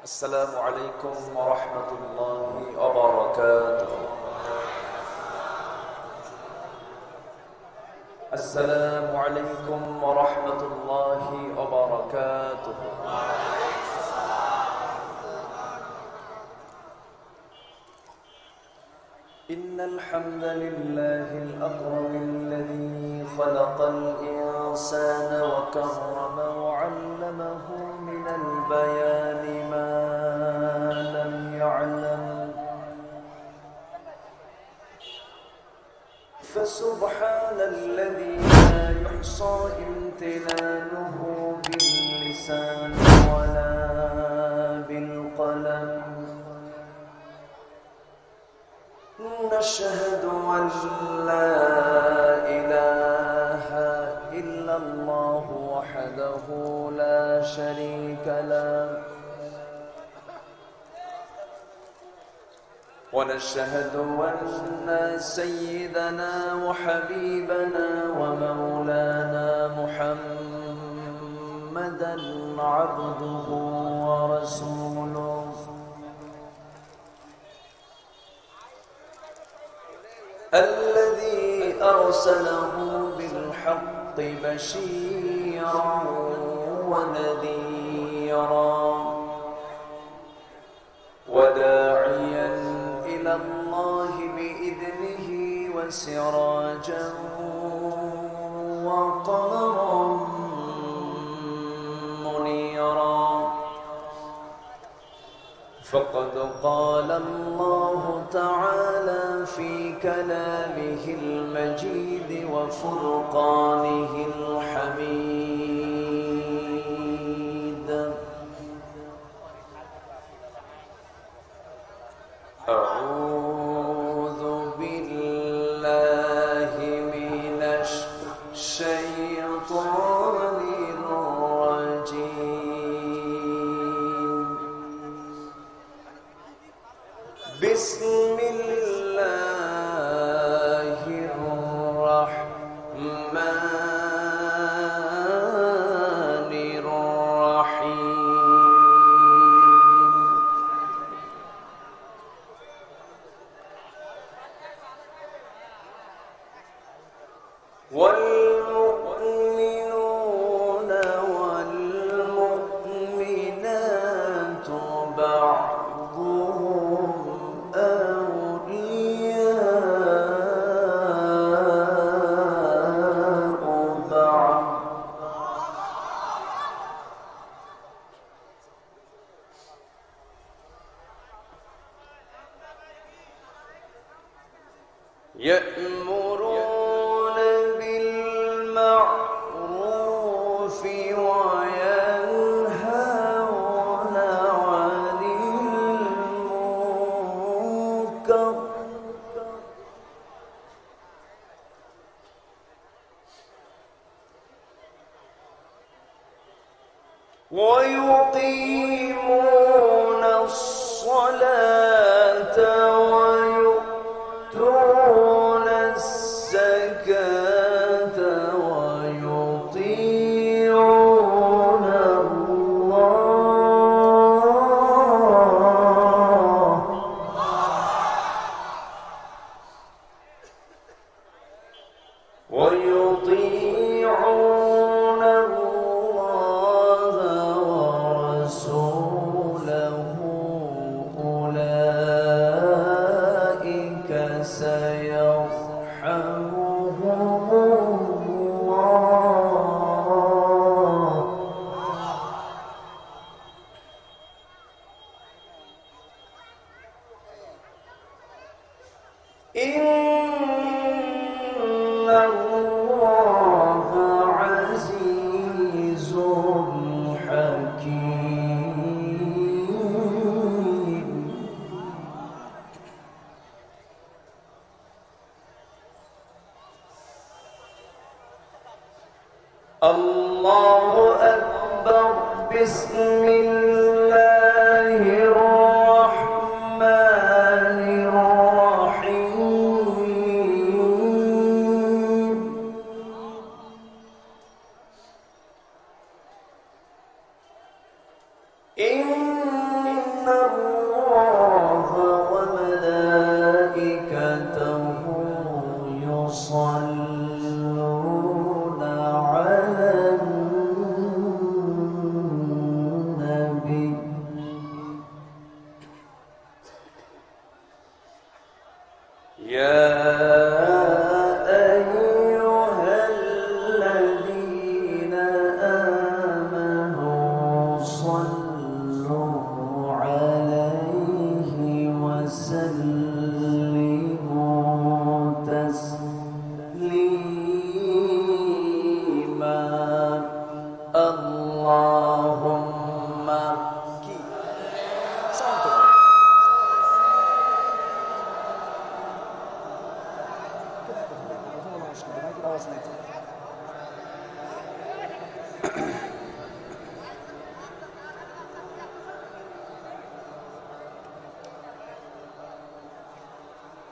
السلام عليكم ورحمة الله وبركاته. السلام عليكم ورحمة الله وبركاته. إن الحمد لله الأكرم الذي خلق الإنسان وكرم وعلمه من البيان ما لم يعلم، فسبحان الذي لا يحصى امتنانه باللسان ولا بالقلم. نشهد أن لا إله إلا الله وحده لا شريك له، ونشهد أن سيدنا وحبيبنا ومولانا محمدا عبده ورسوله، الذي أرسله بالحق بشيرا ونذيرا وداعيا إلى الله بإذنه وسراجا وقمرا منيرا. فقد قال الله تعالى في كلامه المجيد وفرقانه الحميد: أعوذ بالله من الشيطان الرجيم. بسم الله الرحمن الرحيم. والمؤمنون والمؤمنات بعضهم يأمرون بالمعروف وينهون عن المنكر ويقيمون الصلاة ويؤتون الزكاة ويطيعون الله ورسوله. أولئك سيرحمهم الله. إن الله عزيز حكيم. الله أكبر. بسم الله الرحمن الرحيم. إن يا أيها الذين آمنوا صلوا عليه وسلموا تسليما اللهم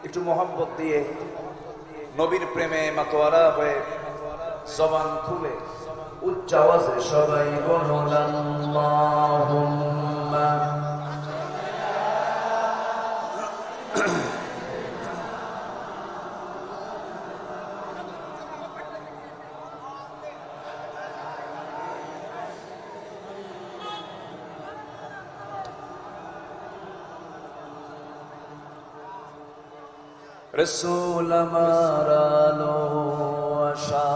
একটু মোহাম্মত দিয়ে নবীর প্রেমে মাতোয়ারা হয়ে জবান খুলে উচ্চ আওয়াজে সবাই বলুন আল্লাহুম্মা রসুল আমার আলোআশা,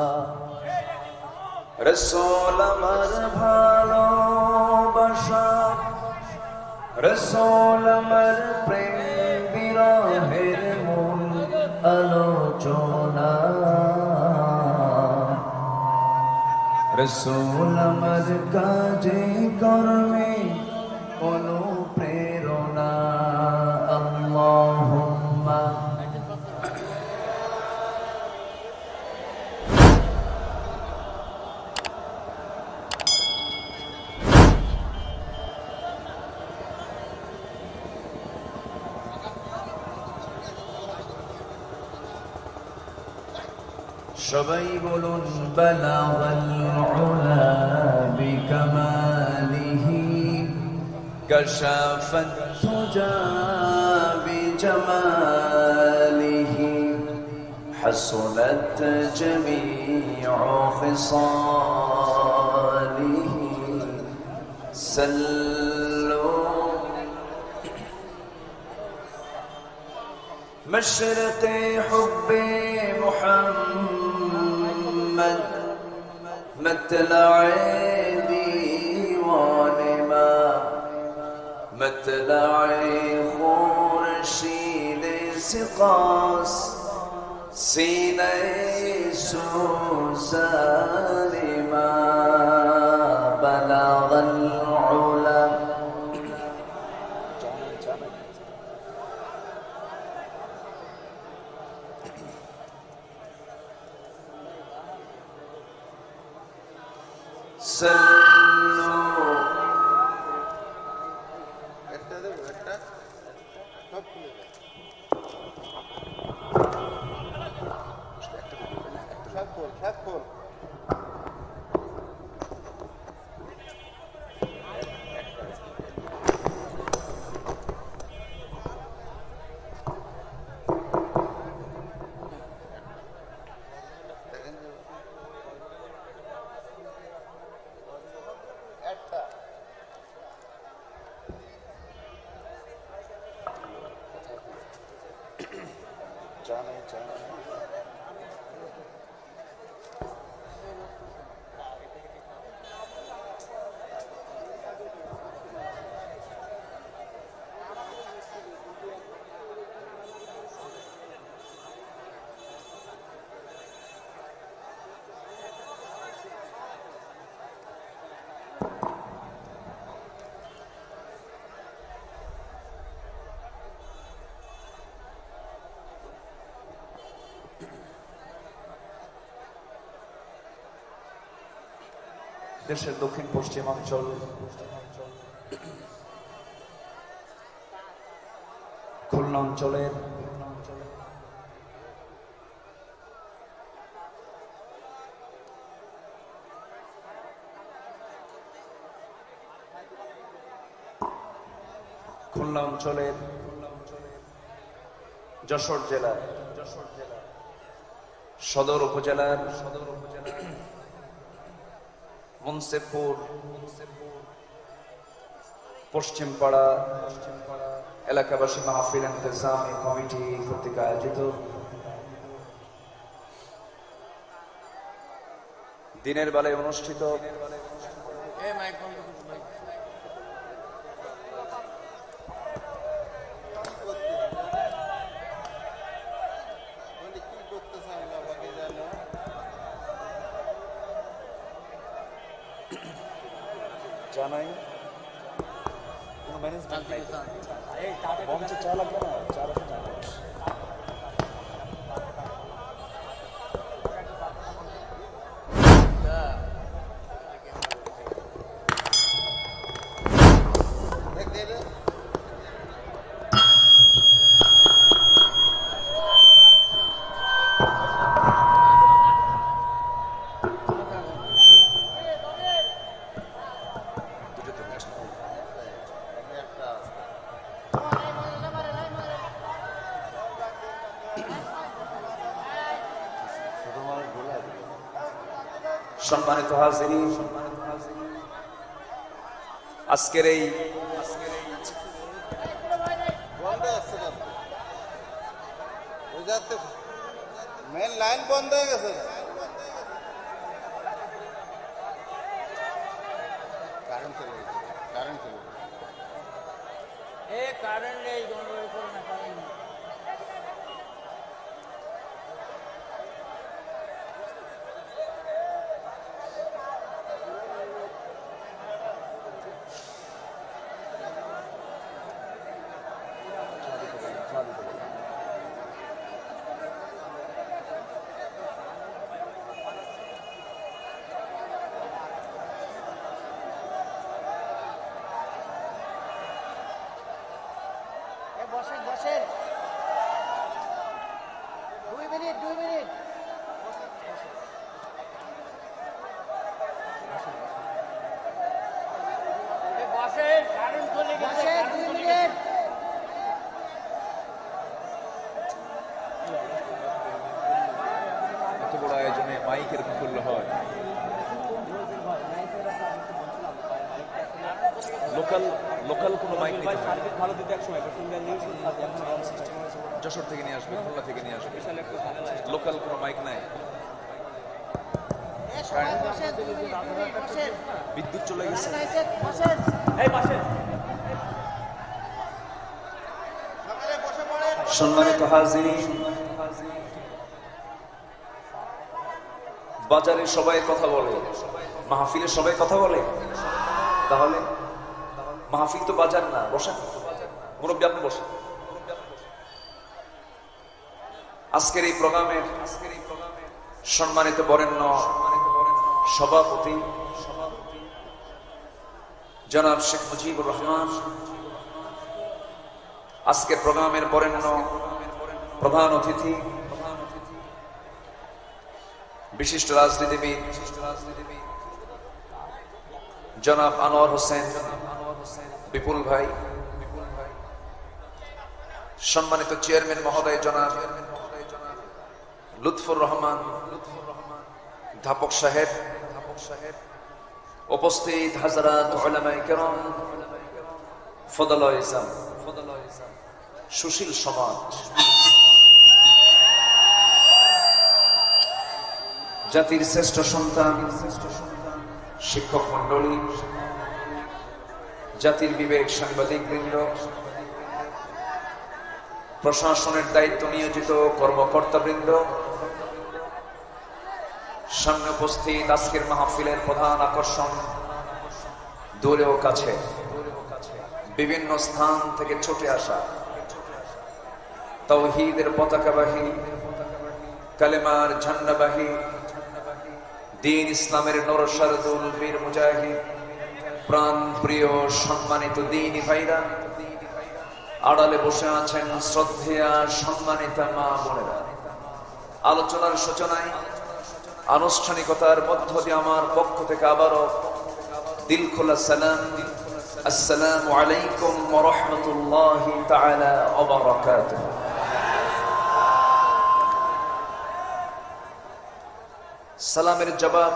রসুল আমার ভালোবাসা, রসূল আমার প্রেম বিরহের মূল আলোচনা, রসূল আমার কাজে কর্মে অনুপ্রেরণা আল্লাহুম্মা সবাই বলুন বালাগাল উলা বিকামালিহি কাশাফাত তুজা বিজামালিহি হাসুনাত জামিউ খিসালিহি সাল্লু مشرقي حبي محمد مطلع ديوان ما مطلع خورشید سقاس سینه سوزان ما بلغ العلا صلوا দেশের দক্ষিণ পশ্চিমাঞ্চল খুলনা অঞ্চলের যশোর জেলার সদর উপজেলার মুন্সিফপুর পশ্চিমপাড়া এলাকাবাসী মাহফিল ইন্তেজামি কমিটি কর্তৃক আয়োজিত দিনের বেলায় অনুষ্ঠিত জানাই কোনো ম্যানেজমেন্ট নাই মঞ্চে চা লাগবে না চা রাখা যাবে সম্মানিত হাজিরিন, আজকের এই মেন লাইন বন্ধ হয়ে গেছে। কারেন্ট চলে গেছে, কারেন্ট চলে গেছে। কারেন্ট নেই, গন্ডগোল করো না, কারেন্ট নেই। বসেন বসেন, 2 মিনিট 2 মিনিট। বসেন, কারেন্ট চলে গেছে, 2 মিনিট। এত বড় আয়োজনে মাইক এরকম করলে হয়? লোকাল কোনো মাইক নিতে হয়? যশোর থেকে নিয়ে আসবে, খুলনা থেকে নিয়ে আসবে, লোকাল কোনো মাইক নাই? বিদ্যুৎ চলে গেছে। সম্মানিত হাজিরিন, বাজারে সবাই কথা বলে, মাহফিলে সবাই কথা বলে, তাহলে মাহফিল তো বাজার না। বসেন মুরব্বী, আপনি বসেন। আজকের এই প্রোগ্রামের সম্মানিত বরেণ্য সভাপতি জনাব শেখ মুজিবুর রহমান, আজকের প্রোগ্রামের বরেণ্য প্রধান অতিথি বিশিষ্ট রাজনীতিবিদ জনাব আনোয়ার হোসেন বিপুল ভাই, সম্মানিত চেয়ারম্যান মহোদয় জনাব লুৎফুর রহমান ধাপক সাহেব, উপস্থিত হাজরাত উলামায়ে কেরাম, ফদলায়ে ইসলাম, সুশীল সমাজ, জাতির শ্রেষ্ঠ সন্তান, শিক্ষক মন্ডলী, জাতির বিবেক সাংবাদিক বৃন্দ, প্রশাসনের দায়িত্ব নিয়োজিত কর্মকর্তা বৃন্দ, সামনে উপস্থিত আজকের মাহফিলের প্রধান আকর্ষণ, দূরে ও কাছে বিভিন্ন স্থান থেকে ছুটে আসা তাওহীদের পতাকাবাহী, কালেমার ঝান্ডাবাহী, দ্বীন ইসলামের নরসারদুল বীর মুজাহিদ, প্রাণ প্রিয় সম্মানিত দ্বীনী ভাইরা, আড়ালে বসে আছেন শ্রদ্ধেয়া সম্মানিতা মা বোনেরা, আলোচনার সূচনায় আনুষ্ঠানিকতার মধ্য দিয়ে আমার পক্ষ থেকে আবারও দিল খোলা সালাম, আসসালামু আলাইকুম ওয়া রাহমাতুল্লাহি তাআলা ওয়া বারাকাতুহু। সালামের জবাব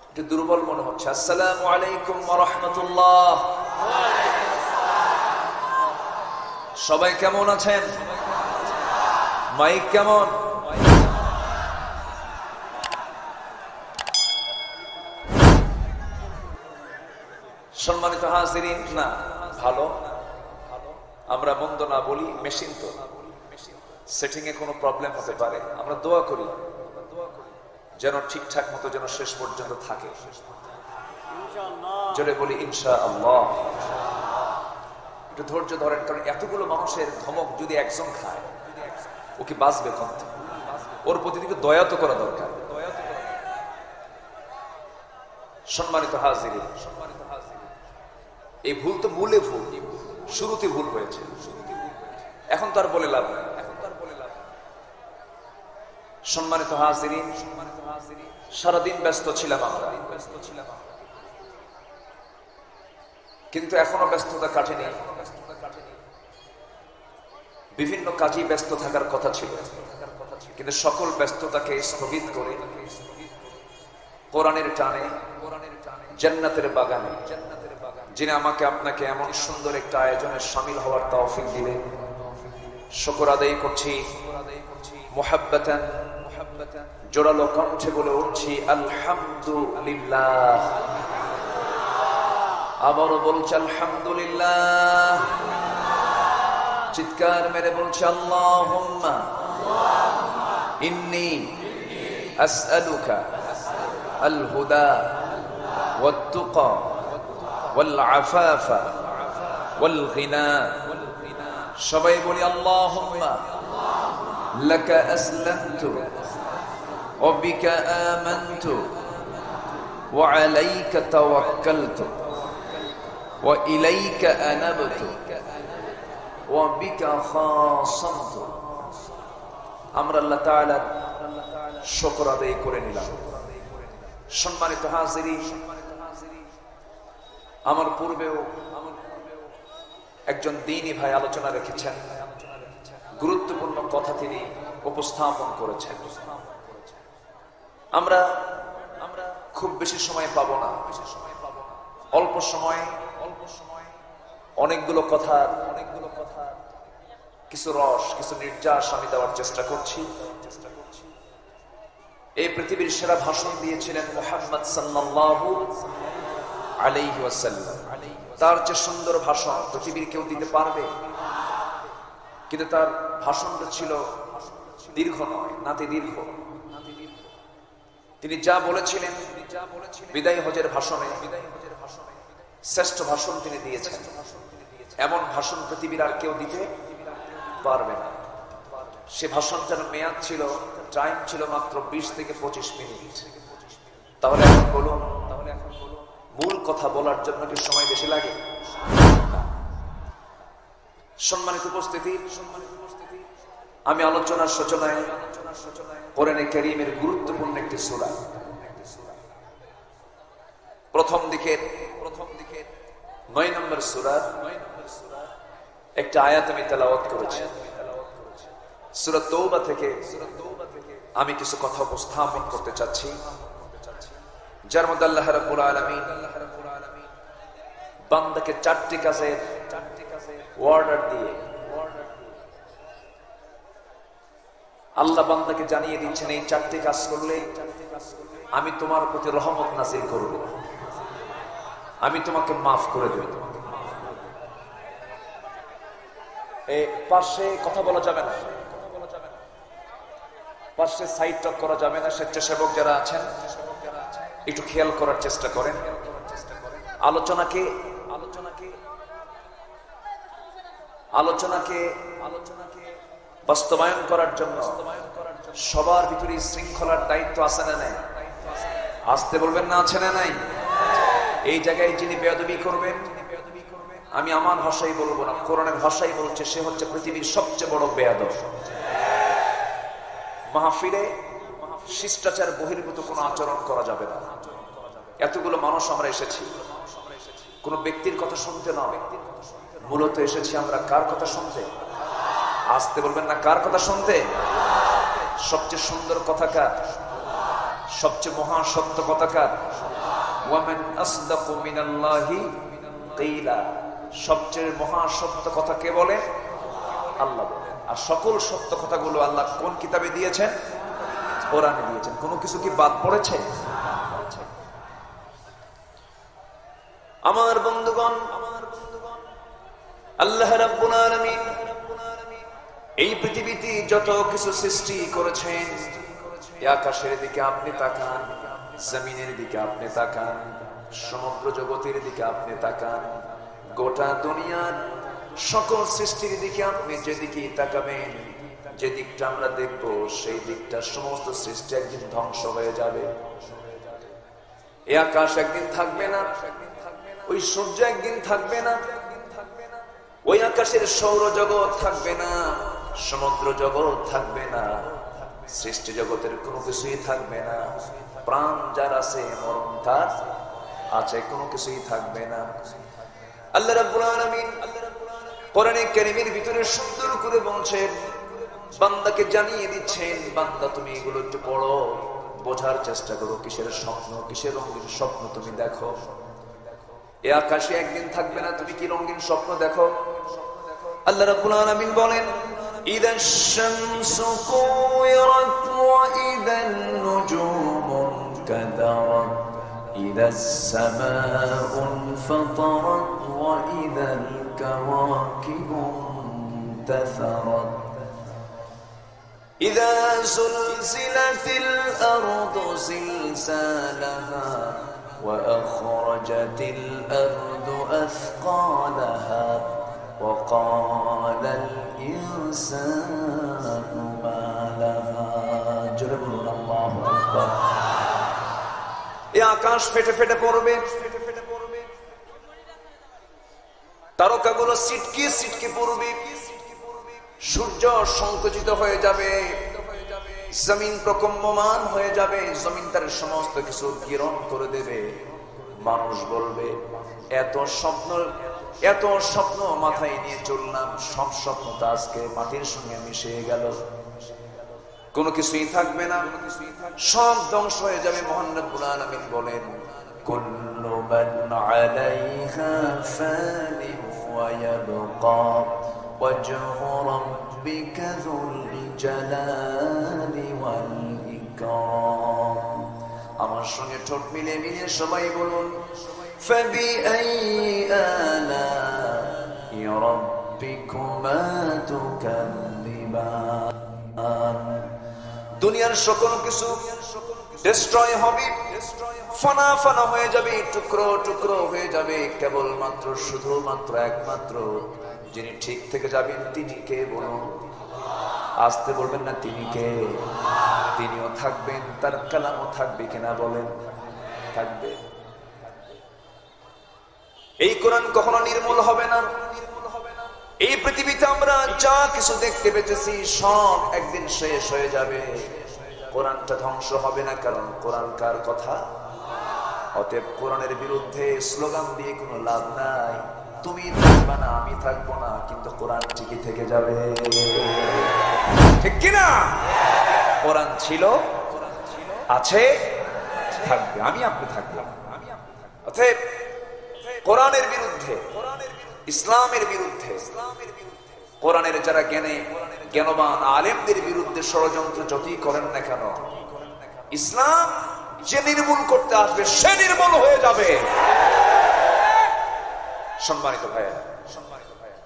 একটু দুর্বল মনে হচ্ছে। আসসালামু আলাইকুম ওয়া রাহমাতুল্লাহ। সবাই কেমন আছেন? মাইক কেমন? সম্মানিত হাজিরিন, না ভালো, আমরা মন্দ না বলি, মেশিন তো সেটিং এ কোনো প্রবলেম হতে পারে। আমরা দোয়া করি যেন ঠিকঠাক মতো যেন শেষ পর্যন্ত থাকে। জোরে বলি ইনশাআল্লাহ। একটু ধৈর্য ধরেন, কারণ এতগুলো মানুষের ধমক যদি একজন খায়, ও কি বাঁচবে কোন? ওর প্রতি দিকে দয়া তো করা দরকার। সম্মানিত হাজিরিন, এই ভুল তো মূলে ভুল, শুরুতে ভুল হয়েছে, এখন তার বলে লাভ নেই। সম্মানিত হাজিরিন, সারাদিন ব্যস্ত ছিলাম আমরা, কিন্তু এখনো ব্যস্ততা কাটেনি। বিভিন্ন কাজে ব্যস্ত থাকার কথা ছিল, কিন্তু সকল ব্যস্ততাকে স্থগিত করে কোরআনের টানে, জান্নাতের বাগানে যিনি আমাকে আপনাকে এমন সুন্দর একটা আয়োজনে শামিল হওয়ার তৌফিক দিলেন, শুকর আদায় করছি। মুহাব্বাতান, জোরালো কণ্ঠে বলে উঠছি আলহামদুলিল্লাহ। আবারও বলছি আলহামদুলিল্লাহ। চিৎকার মেরে বলছি আল্লাহুম্মা ইন্নী আসআলুকা আল হুদা ওয়াত তুকা ওয়াল আফাফা ওয়াল গিনা। সবাই বলি আল্লাহুম্মা লাকা আসলামতু ওয়া বিকা আমানতু ওয়া আলাইকা তাওয়াক্কালতু ওয়া ইলাইকা আনাবতু ওয়া বিকা খাসামতু। আমরা আল্লাহ তাআলার শুকর আদায় করে নিলাম। সম্মানিত হাজিরিন, আমার পূর্বেও একজন দ্বীনী ভাই আলোচনা রেখেছেন, গুরুত্বপূর্ণ কথা তিনি উপস্থাপন করেছেন। আমরা খুব বেশি সময় পাবো না, অল্প সময় অনেকগুলো কথা, কিছু রস, কিছু নির্যাস আমি দেওয়ার চেষ্টা করছি। এই পৃথিবীর সেরা ভাষণ দিয়েছিলেন মুহাম্মদ সাল্লাল্লাহু আলাইহি ওয়াসাল্লাম। তার যে সুন্দর ভাষণ পৃথিবীর কেউ দিতে পারবে, কিন্তু তার ভাষণটা ছিল দীর্ঘ নয়, নাতি দীর্ঘ। তিনি যা বলেছিলেন বিদায় হজের ভাষণে, শ্রেষ্ঠ ভাষণ তিনি দিয়েছেন। এমন ভাষণ পৃথিবীর আর কেউ দিতে পারবে না। সে ভাষণটার মেয়াদ ছিল, টাইম ছিল মাত্র 20 থেকে 25 মিনিট। তাহলে এখন বলুন, মূল কথা বলার জন্য কি সময় বেশি লাগে? সম্মানিত উপস্থিতি, আমি আলোচনার সূচনায় কোরআনে কারীমের গুরুত্বপূর্ণ একটি সূরা, প্রথম দিকে 9 নম্বর সূরা একটা আয়াত আমি তেলাওয়াত করেছি। সূরা তওবা থেকে আমি কিছু কথা উপস্থাপন করতে চাচ্ছি, যার মধ্যে আল্লাহ রাব্বুল আলামিন বান্দাকে 4টি কাজের অর্ডার দিয়ে আল্লাহ বান্দাকে জানিয়ে দিচ্ছেন, এই 4টি কাজ করলে আমি তোমার প্রতি রহমত নাযিল করব, আমি তোমাকে মাফ করে দেব। এই পাশে কথা বলা যাবে না, পাশে সাইড টক করা যাবে না। স্বেচ্ছাসেবক যারা আছেন একটু খেয়াল করার চেষ্টা করেন। আলোচনাকে বাস্তবায়ন করার জন্য সবার ভিতরে শৃঙ্খলার দায়িত্ব আছে না নাই? আসতে বলবেন না, আছে না নাই? এই জায়গায় যিনি বেয়াদবি করবেন, আমি আমার ভাষাই বলবো না, কোরআনের ভাষাই বলছে, সে হচ্ছে পৃথিবীর সবচেয়ে বড় বেয়াদব। মাহফিলে শিষ্টাচার বহির্ভূত কোনো আচরণ করা যাবে না। এতগুলো মানুষ আমরা এসেছি কোন ব্যক্তির কথা শুনতে না, মূলত এসেছি আমরা কার কথা শুনতে? আসতে বলবেন না, কার কথা শুনতে? সবচেয়ে সুন্দর কথা কার? সবচেয়ে মহা সত্য কথা কার? ওয়ামান আসদাকু মিনাল্লাহি কিলা। সবচেয়ে মহা সত্য কথা কে বলে? আল্লাহ বলেন। আর সকল সত্য কথাগুলো আল্লাহ কোন কিতাবে দিয়েছেন? কোরআনে দিয়েছেন। কোনো কিছু কি বাদ পড়েছে? আমার বন্ধুগণ, আল্লাহ রাব্বুল আলামিন এই পৃথিবীতে যত কিছু সৃষ্টি করেছেন, আকাশের দিকে আপনি তাকান, জমিনের দিকে আপনি তাকান, সমগ্র জগতের দিকে আপনি তাকান, গোটা দুনিয়ার সকল সৃষ্টির দিকে আপনি যেদিকে তাকাবেন, যে দিকটা আমরা দেখব সেই দিকটা সমস্ত সৃষ্টি একদিন ধ্বংস হয়ে যাবে। এই আকাশ একদিন থাকবে না, ওই সূর্য একদিন থাকবে না, ওই আকাশের সৌরজগৎ থাকবে না, সমুদ্র জগৎ থাকবে না, সৃষ্টি জগতের কোনো কিছুই থাকবে না। প্রাণ যার আছে, মরণ তার আছে, কোনো কিছুই থাকবে না। আল্লাহ রাব্বুল আলামিন কোরআনে কারীমের ভিতরে সুন্দর করে বলছেন, বান্দাকে জানিয়ে দিচ্ছেন, বান্দা তুমি এগুলো একটু পড়ো, বোঝার চেষ্টা করো, কিসের স্বপ্ন, কিসের রঙিন স্বপ্ন তুমি দেখো। এই আকাশে একদিন থাকবে না, তুমি কি রঙিন স্বপ্ন দেখো? আল্লাহ রাব্বুল আলামিন বলেন, ইদাশ শামসু কুওয়িরাত ওয়া ইদান নুজুমু কাদারাত ইদাস সামাউ ফাতারাত ওয়া ইদাল কাওয়াকিবু ইনতাসারাত ইযা যুলজিলাতিল আরদু জিলজালাহা وأخرجت الأرض أثقالها وقال الإنسان ما لها جربنا الله أكبر এই আকাশ ফেটে ফেটে পড়বে, তারকাগুলো ছিটকে ছিটকে পড়বে, সূর্য সংকুচিত হয়ে যাবে, জমিন প্রকম্পমান হয়ে যাবে, জমিন তার সমস্ত কিছু গিরণ করে দেবে। মানুষ বলবে, এত স্বপ্ন মাথায় নিয়ে চললাম, সব স্বপ্ন তো আজকে মাটির সঙ্গে মিশে গেল, কোনো কিছুই থাকবে না, সব ধ্বংস হয়ে যাবে। মহান রব্বুল আলামিন বলেন, কুল্লু মান আলাইহা ফানিন ওয়া ইয়াবকা ওয়াজহু রাব্বিকা যুল জালালি ওয়াল ইকরাম। আমার সঙ্গে ঠোঁট মিলে মিলে সবাই বলুন, ফাবিআইয়ি আলাই রাব্বিকুমা তুকাযিবান। দুনিয়ার সকল কিছু ডিস্ট্রয় হবে, ফানা ফানা হয়ে যাবে, টুকরো টুকরো হয়ে যাবে, কেবলমাত্র শুধুমাত্র একমাত্র যিনি ঠিক থেকে যাবেন তিনি কে? বলুন, আসতে বলবেন না, তিনি কে? তিনিও থাকবেন, তার কালামও থাকবে কিনা বলেন? থাকবে। এই কোরআন কখনো নির্মূল হবে না। এই পৃথিবীতে আমরা যা কিছু দেখতে পেতেছি সব একদিন শেষ হয়ে যাবে, কোরআনটা ধ্বংস হবে না, কারণ কোরআন কার কথা? অতএব কোরআনের বিরুদ্ধে স্লোগান দিয়ে কোনো লাভ নাই। তুমি থাকবে না, আমি থাকবো না, কিন্তু কোরআন ঠিকই থেকে যাবে, ঠিক কিনা? কোরআন ছিল, আছে, থাকবে, আমি আপনি থাকবো। অতএব কোরআনের বিরুদ্ধে, ইসলামের বিরুদ্ধে, কোরআনের যারা জ্ঞানবান আলেমদের বিরুদ্ধে ষড়যন্ত্র যতই করেন না কেন, ইসলাম যে নির্মূল করতে আসবে সে নির্মূল হয়ে যাবে। সম্মানিত ভাইয়েরা,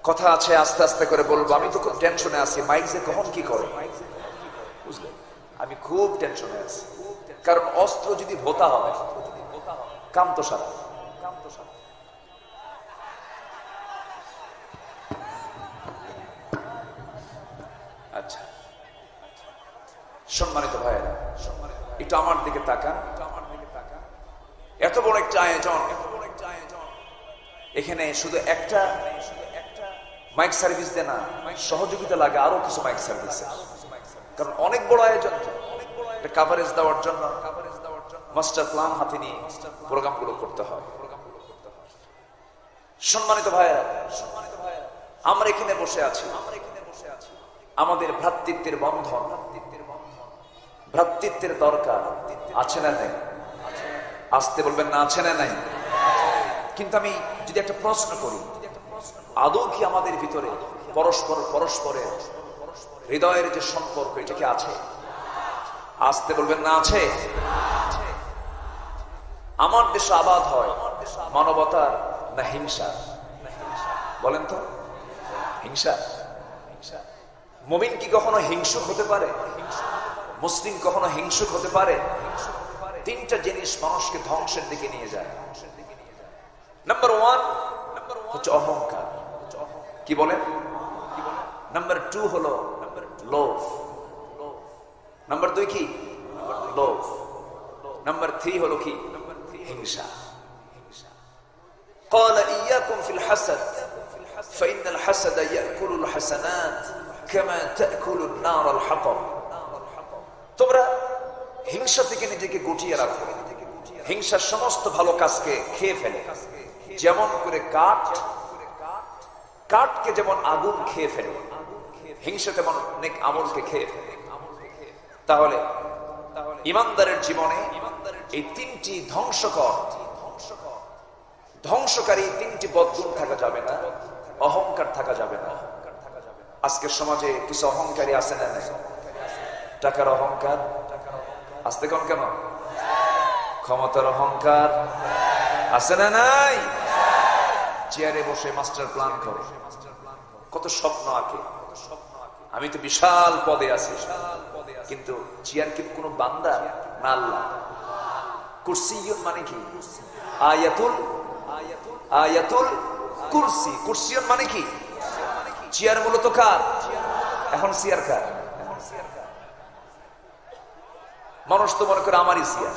কথা আছে, আস্তে আস্তে করে বলবো। আমি তো খুব টেনশনে আছি, মাইক যে কখন কি করে বুঝলেন, আমি খুব টেনশনে আছি, কারণ অস্ত্র যদি ভোতা হয় কাম তো সারা। আচ্ছা, সম্মানিত ভাইয়েরা, একটু আমার দিকে তাকান। এত বড় একটা আয়োজন, এখানে শুধু একটা মাইক সার্ভিস দেয় না, সহযোগিতা লাগে আরো কিছু মাইক সার্ভিস, কারণ অনেক বড় আয়োজন, কাভারেজ দেওয়ার জন্য মাস্টার প্ল্যান হাতে নিয়ে প্রোগ্রামগুলো করতে হয়। সম্মানিত ভাইয়েরা, আমরা এখানে বসে আছি, আমাদের ভ্রাতৃত্বের বন্ধন, ভ্রাতৃত্বের দরকার আছে না নাই? আসতে বলবেন না, আছে না নাই? কিন্তু আমি যদি একটা প্রশ্ন করি, আদৌ কি আমাদের ভিতরে পরস্পরের হৃদয়ের যে সম্পর্ক, এটা কি আছে? আসতে বলবেন না আছে? আমার দেশে আবাদ হয় মানবতার না হিংসা? বলেন তো, হিংসা? মুমিন কি কখনো হিংসুক হতে পারে? মুসলিম কখনো হিংসুক হতে পারে? তিনটা জিনিস মানুষকে ধ্বংসের দিকে নিয়ে যায়। নাম্বার 1 হচ্ছে অহংকার। কি বলেন? নাম্বার 2 হলো লোভ। নাম্বার 2 কি? লোভ। নাম্বার 3 হলো কি? হিংসা। قال إياكم في الحسد فإن الحسد يأكل الحسنات كما تأكل النار الحطب। তোমরা হিংসা থেকে নিজেকে গুটিয়ে রাখো। হিংসা সমস্ত ভালো কাজকে খেয়ে ফেলে, যেমন করে কাঠকে যেমন আগুন খেয়ে ফেলে, হিংসা তেমন নেক আমলকে খেয়ে ফেলে। তাহলে ইমানদারের জীবনে এই তিনটি ধ্বংসকারী তিনটি বদগুণ থাকা যাবে না। অহংকার থাকা যাবে না। আজকের সমাজে কিছু অহংকারী আছে না? টাকার অহংকার আসতে কম কেন? ক্ষমতার অহংকার আছে না? নাই? চেয়ারে বসে মাস্টার প্ল্যান করে, কত স্বপ্ন আঁকে, আমি তো বিশাল পদে আছি, কিন্তু চেয়ার কি কোনো বান্দা না আল্লাহ? কুরসিয়ুন মানে কি? আয়াতুল কুরসি। কুরসিয়ুন মানে কি? চেয়ার মূলত কার? এখন চেয়ার কার? মানুষ তো মনে করে আমারই চেয়ার,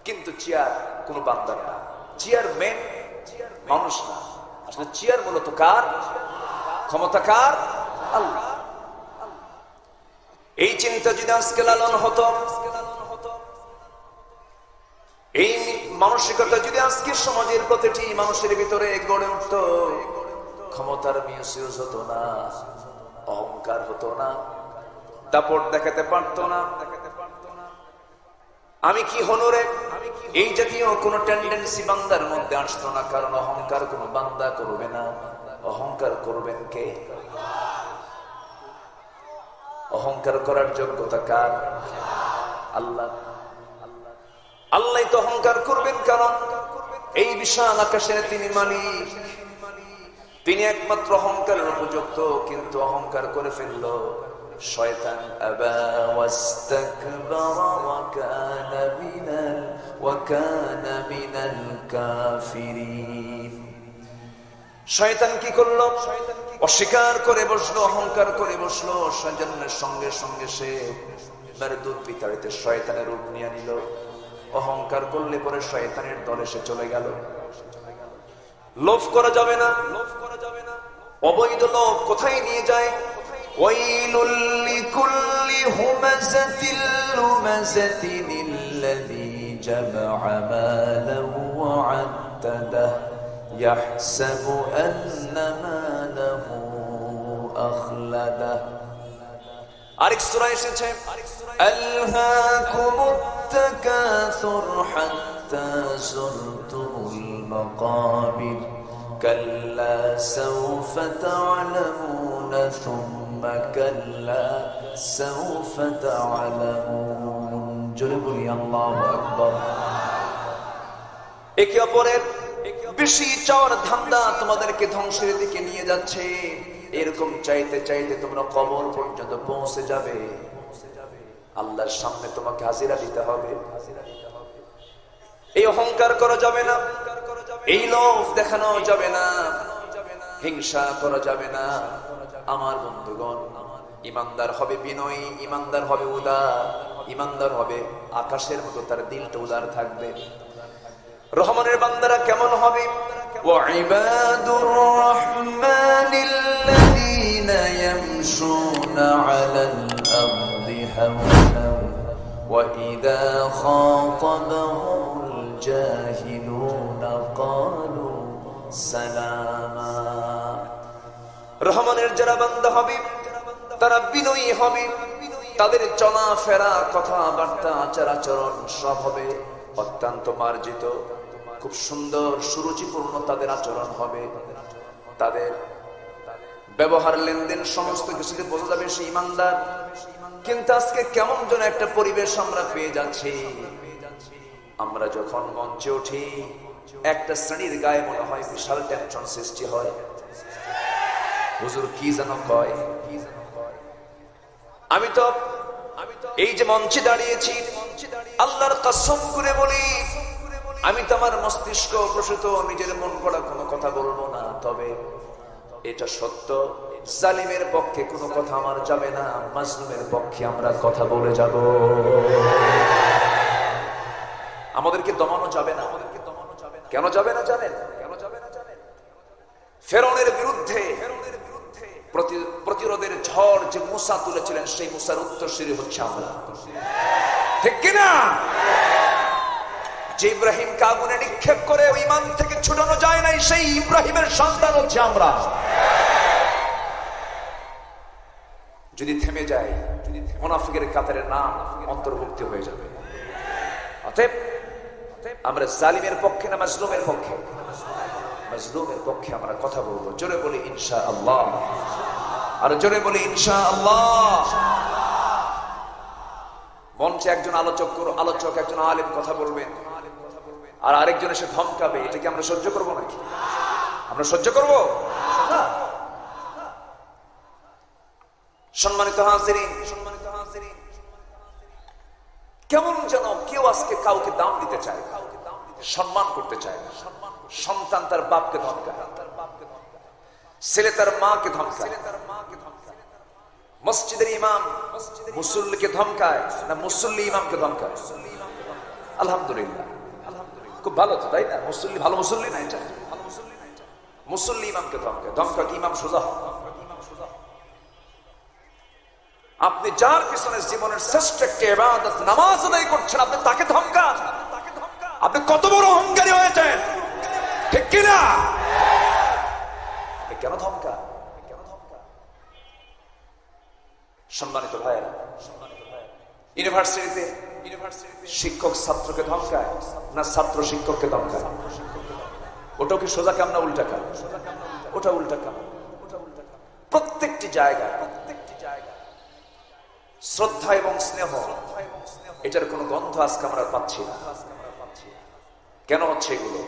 কিন্তু চেয়ার কোনো বান্দার না। চেয়ার মেন মানুষ না, আসলে চেয়ার মূলত কার? ক্ষমতা কার? আল্লাহ। এই চিন্তা যদি আজকে লালন হতো, এই মানসিকতা যদি আজকের সমাজের প্রতিটি মানুষের ভিতরে গড়ে উঠত, ক্ষমতার মিউজিউজ হতো না, অহংকার হতো না, দাপট দেখাতে পারতো না, আমি কি হনুরে এই জাতীয় কোন টেন্ডেন্সি বান্দার মধ্যে আসতো না। কারণ অহংকার কোন বান্দা করবে না। অহংকার করবেন কে? অহংকার করার যোগ্যতা কার? আল্লাহ। আল্লাহ তো অহংকার করবেন, কারণ এই বিশাল আকাশের তিনি মালিক, তিনি একমাত্র অহংকারের উপযুক্ত। কিন্তু অহংকার করে ফেলল শয়তান। আবা ওয়াস্তাকবারা ওয়া কানা মিনাল কাফিরিন। শয়তান কি করলো? অস্বীকার করে বসলো, অহংকার করে বসলো। শয়তানের সঙ্গে সঙ্গে সে মেরুদূত পিতাড়িতে শয়তানের রূপ নিয়ে নিল। অহংকার করলে পরে শয়তানের দলে সে চলে গেল। লোভ করা যাবে না। অবৈধ লোভ কোথায় নিয়ে যায়? ওয়াইলুল লিকুল্লি হুমাযাতিল লুমাযাতিন আল্লাযী জামা'a মালাহু ওয়া 'আদ্দাদাহু ইয়াহসাবু আন্না মালাহু আখলাদাহু। আরেক সূরা এসেছে আলহাকুমুত তাকাসুর হাত্তা যুরতুমুল মাকাবির কাল্লা সাওফা তা'লামুনা সুম্মা কাল্লা সাওফা তা'লামুন। জোরে বলি আল্লাহু আকবার। একে অপরের বেশি চাওয়ার ধান্দা তোমাদেরকে ধ্বংসের দিকে নিয়ে যাচ্ছে। এরকম চাইতে চাইতে তোমরা কবর পর্যন্ত পৌঁছে যাবে। আল্লাহর সামনে তোমাকে হাজিরা দিতে হবে। এই অহংকার করা যাবে না, এই লোভ দেখানো যাবে না, হিংসা করা যাবে না। আমার বন্ধুগণ, ইমানদার হবে বিনয়ী, ইমানদার হবে উদার, ইমানদার হবে আকাশের মতো তার দিলটা উদার থাকবে। রহমানের বান্দারা কেমন হবে? ওয়াইবাদুর রাহমানিল্লাযীনা ইয়ামশুনা আলাল আরদি হাওয়ানাও ওয়া ইযা খাতাবাহুমুল জাহিলুনা ক্বালু সালামা। রহমানের যারা বান্দা হবে তারা বিনয়ী হবে, তাদের চলাফেরা, কথাবার্তা, আচার আচরণ সব হবে অত্যন্ত মার্জিত, খুব সুন্দর সুরুচিপূর্ণ তাদের আচরণ হবে। তাদের ব্যবহার, লেনদেন, সমস্ত কিছুতে বোঝা যাবে সে ইমানদার। কিন্তু আজকে কেমন যেন একটা পরিবেশ আমরা পেয়ে যাচ্ছি, আমরা যখন মঞ্চে উঠি একটা শ্রেণীর গায়ে মনে হয় বিশাল টেনশন সৃষ্টি হয়। হুজুর কি যেন কয়। আমি তো এই যে মঞ্চে দাঁড়িয়েছি, আল্লাহর কসম করে বলি, আমি তো আমার মস্তিষ্ক প্রসূত নিজের মন গড়া কোনো কথা বলবো না। তবে এটা সত্য, জালিমের পক্ষে কোনো কথা আমার যাবে না, মাজলুমের পক্ষে আমরা কথা বলে যাব। আমাদেরকে দমানো যাবে না। কেন যাবে না জানেন? ফেরাউনের বিরুদ্ধে প্রতিরোধের ঝড় যে মুসা তুলেছিলেন, সেই মুসার উত্তরসূরি হচ্ছে আমরা, ঠিক কিনা? যে ইব্রাহিমকে আগুনে নিক্ষেপ করে ওই ইমান থেকে ছুটানো যায় নাই, সেই ইব্রাহিমের সন্তান হচ্ছে আমরা। যদি থেমে যায়, মুনাফিকের কাতারে নাম অন্তর্ভুক্ত হয়ে যাবে। অতএব আমরা জালিমের পক্ষে না মাজলুমের পক্ষে? মাজলুমের পক্ষে আমরা কথা বলবো। জোরে বলি ইনশাআল্লাহ, আর জোরে বলি ইনশাআল্লাহ। মঞ্চে একজন আলোচক একজন আলেম কথা বলবেন, আর আরেকজন এসে ধমকাবে, এটা কি আমরা সহ্য করবো নাকি? আমরা সহ্য করবো? সম্মানিত হাজিরিন, কেমন যেন কেউ আজকে কাউকে দাম দিতে চায়, সম্মান করতে চায় না। সন্তান তার বাপকে ধমকায়, ছেলে তার মাকে ধমকায়, মসজিদের ইমাম মুসল্লিকে ধমকায় না মুসল্লি ইমামকে ধমকায়? আলহামদুলিল্লাহ, খুব ভালো তো, তাই না? মুসল্লি ভালো মুসল্লি না, এটা মুসল্লি ইমামকে ধমকায়। ধমকা কি ইমাম সোজা? আপনি যার পিছনে জীবনের শ্রেষ্ঠ একটি ইবাদত নামাজ আদায় করছেন, আপনি তাকে ধমকান? আপনি কত বড় অহংকারী হয়েছেন, ঠিক কিনা? আপনি কেন ধমকান? সম্মানিত ভাইয়েরা, ইউনিভার্সিটিতে শিক্ষক ছাত্রকে ধমকায় না ছাত্র শিক্ষককে ধমকায়? ওটাও কি সোজা কাম না উল্টা কাম? ওটা উল্টা কাম। প্রত্যেকটি জায়গায় শ্রদ্ধা এবং স্নেহ, এটার কোন গন্ধ আজকে আমরা পাচ্ছি না। কেন হচ্ছে এগুলো?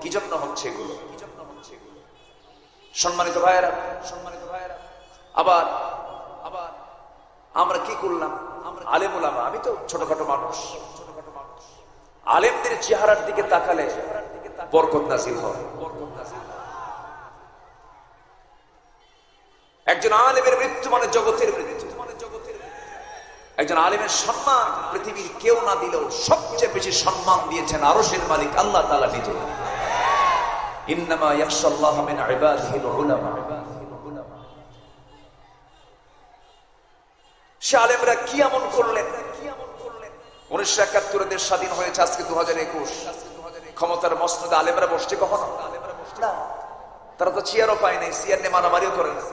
কি জন্য হচ্ছে এগুলো? সম্মানিত ভাইয়েরা, আবার আমরা কি করলাম? আলেম ওলামা, আমি তো ছোটখাটো মানুষ, আলেমদের চেহারার দিকে তাকালে বরকত নাজিল হয়। একজন আলেমের মৃত্যু মানে জগতের মৃত্যু। একজন আলেমের সম্মান পৃথিবীর কেউ না দিলেও সবচেয়ে বেশি সম্মান দিয়েছেন আরশের মালিক আল্লাহ তাআলা নিজে। ইন্নামা ইয়াখশাল্লাহা মিন ইবাদিহিল উলামা। সে আলেমরা কি এমন করলেন? 1971 দেশ স্বাধীন হয়েছে, আজকে 2021। ক্ষমতার মসনদে আলেমরা বসছে কখনো? না। তারা তো চেয়ারও পায় নাই, চেয়ার নিয়ে মারামারিও করে না।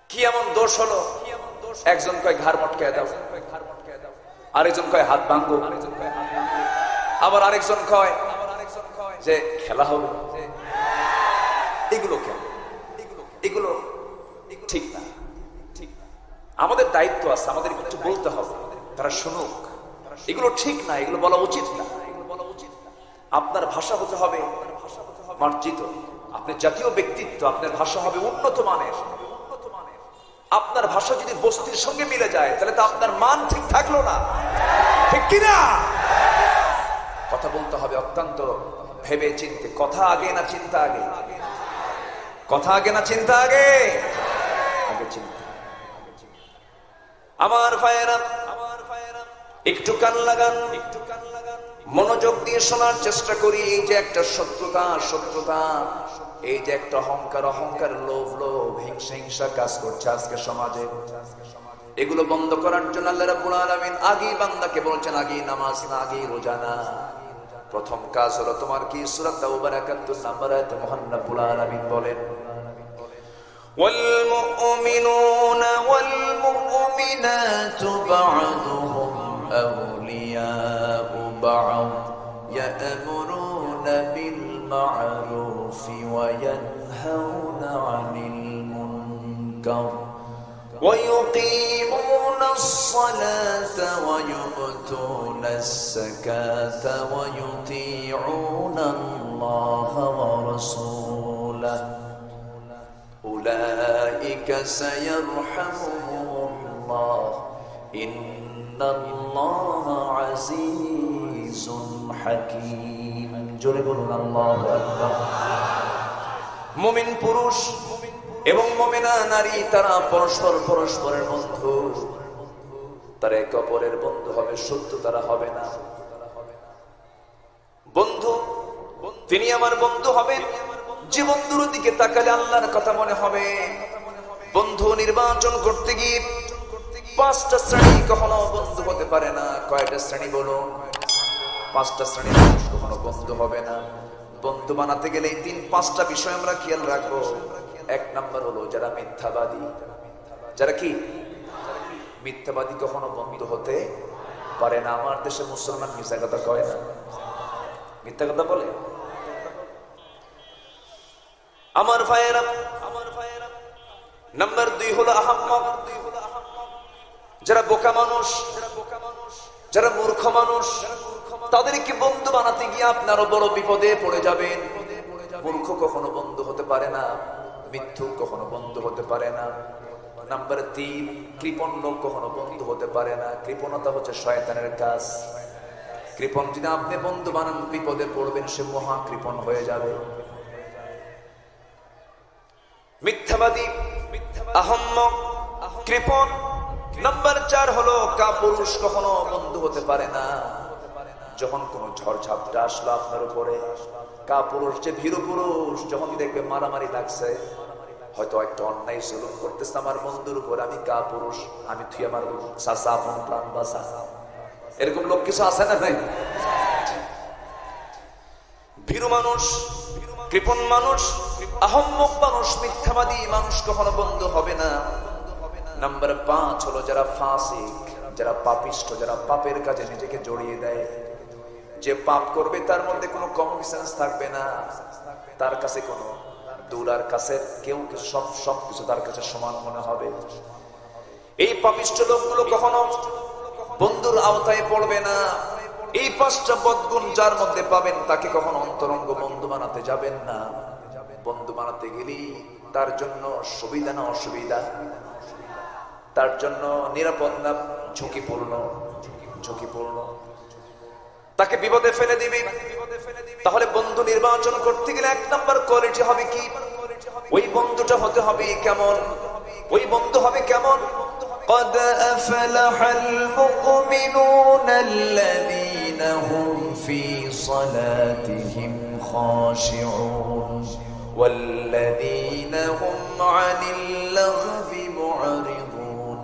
কি এমন দোষ হলো? একজন কয় ঘাড় মটকায় দাও, আরেকজন কয় হাত ভাঙবো, আবার আরেকজন কয় যে খেলা হবে। এগুলো কেন? এগুলো ঠিক না। আমাদের দায়িত্ব আছে, আমাদের কিছু বলতে হবে, তারা শুনুক। এগুলো ঠিক না, এগুলো বলা উচিত না। আপনার ভাষা হতে হবে মার্জিত, আপনার জাতীয় ব্যক্তিত্ব, আপনার ভাষা হবে উন্নত মানের। আপনার ভাষা যদি বস্তির সঙ্গে মিলে যায়, তাহলে তো আপনার মান ঠিক থাকলো না, ঠিক কিনা? কথা বলতে হবে অত্যন্ত ভেবে চিন্তে। কথা আগে না চিন্তা আগে? কথা আগে না চিন্তা আগে? আগে চিন্তা। আমার ভাইয়েরা, একটু কান লাগান, মনোযোগ দিয়ে শোনার চেষ্টা করি। এই যে একটা শত্রুতা, এই যে একটা অহংকার, লোভ, হিংসা কাজ করছে আজকে সমাজে, এগুলো বন্ধ করার জন্য আল্লাহ রাব্বুল আলামিন আগেই বান্দাকে বলছেন, আগেই নামাজ না, আগেই রোজা না। প্রথম কাজ হলো তোমার কি? সূরা তাওবার 71 নম্বর আয়াতে মহান রাব্বুল আলামিন বলেন, والمؤمنون والمؤمنات بعضهم أولياء بعض يأمرون بالمعروف المعروف وينهون عن المنكر ويقيمون الصلاة ويؤتون الزكاة ويطيعون الله ورسوله أولئك سيرحمهم الله إن الله عزيز حكيم জোরে বলুন আল্লাহু আকবার। মুমিন পুরুষ এবং মুমিনা নারী তারা পরস্পরের বন্ধু, তারা একে অপরের বন্ধু হবে, শত্রু তারা হবে না। বন্ধু তিনি আমার বন্ধু হবেন যে বন্ধুর দিকে তাকালে আল্লাহর কথা মনে হবে। বন্ধু নির্বাচন করতে গিয়ে 5টা শ্রেণী কখনো বন্ধু হতে পারে না। কয়টা শ্রেণী বলুন? 5টা শ্রেণীর মানুষ কখনো বন্ধু হবে না। বন্ধু বানাতে গেলে এই 5টা বিষয় আমরা খেয়াল রাখবো। 1 নাম্বার হলো যারা মিথ্যাবাদী। যারা কি মিথ্যাবাদী কখনো বন্ধু হতে পারে না। আমার দেশে মুসলমান মিথ্যা কথা কয় না, মিথ্যা কথা বলে। আমার ভাইয়েরা, নাম্বার 2 হলো আহম্মক। যারা বোকা মানুষ, যারা মূর্খ মানুষ, তাদেরকে বন্ধু বানাতে গিয়ে আপনারও বড় বিপদে পড়ে যাবেন। মূর্খ কখনো বন্ধু হতে পারে না, মিথ্যুক কখনো বন্ধু হতে পারে না। নাম্বার 3, কৃপণ লোক কখনো বন্ধু হতে পারে না। কৃপণতা হচ্ছে শয়তানের কাজ। কৃপণ যদি আপনি বন্ধু বানান বিপদে পড়বেন, সে মহা কৃপণ হয়ে যাবে। মিথ্যাবাদী, আহম্মক, কৃপণ। নাম্বার 4 হলো কাপুরুষ, কখনো বন্ধু হতে পারে না। যখন কোন ঝড় ঝাপটা আসলো আপনার উপরে, কাপুরুষ যে ভীরু পুরুষ যখন দেখবে মারামারি লাগছে, হয়তো একটা অন্যায় জুলুম করতেছে আমার বন্ধুর উপর, আমি কাপুরুষ, আমি তুই আমার চাচা, আপন প্রাণ বাঁচা। এরকম লোক কিছু আছে না ভাই? ভীরু মানুষ, কৃপণ মানুষ, আহম্মক মানুষ, মিথ্যাবাদী মানুষ কখনো বন্ধু হবে না। নাম্বার 5 হলো যারা ফাসিক, যারা পাপিষ্ঠ, যারা পাপের কাজে নিজেকে জড়িয়ে দেয়। যে পাপ করবে তার মধ্যে কোনো কমন সেন্স থাকবে না, তার কাছে কোনো দূর আর কাছে কেউ সবকিছু তার কাছে সমান মনে হবে। এই পাপিষ্ঠ লোকগুলো কখনো বন্ধুর আওতায় পড়বে না। এই 5টা বদগুণ যার মধ্যে পাবেন তাকে কখনো অন্তরঙ্গ বন্ধু বানাতে যাবেন না। বন্ধু বানাতে গেলে তার জন্য সুবিধা না অসুবিধা, তার জন্য নিরাপদ না ঝুঁকিপূর্ণ, তাকে বিপদে ফেলে দিবে। তাহলে বন্ধু নির্বাচন করতে গেলে 1 নাম্বার কোয়ালিটি হবে কি? ওই বন্ধুটা হতে হবে কেমন? ওই বন্ধু হবে কেমন? قد أفلح المؤمنون الذين هم في صلاتهم خاشعون والذين هم عن اللغو معرضون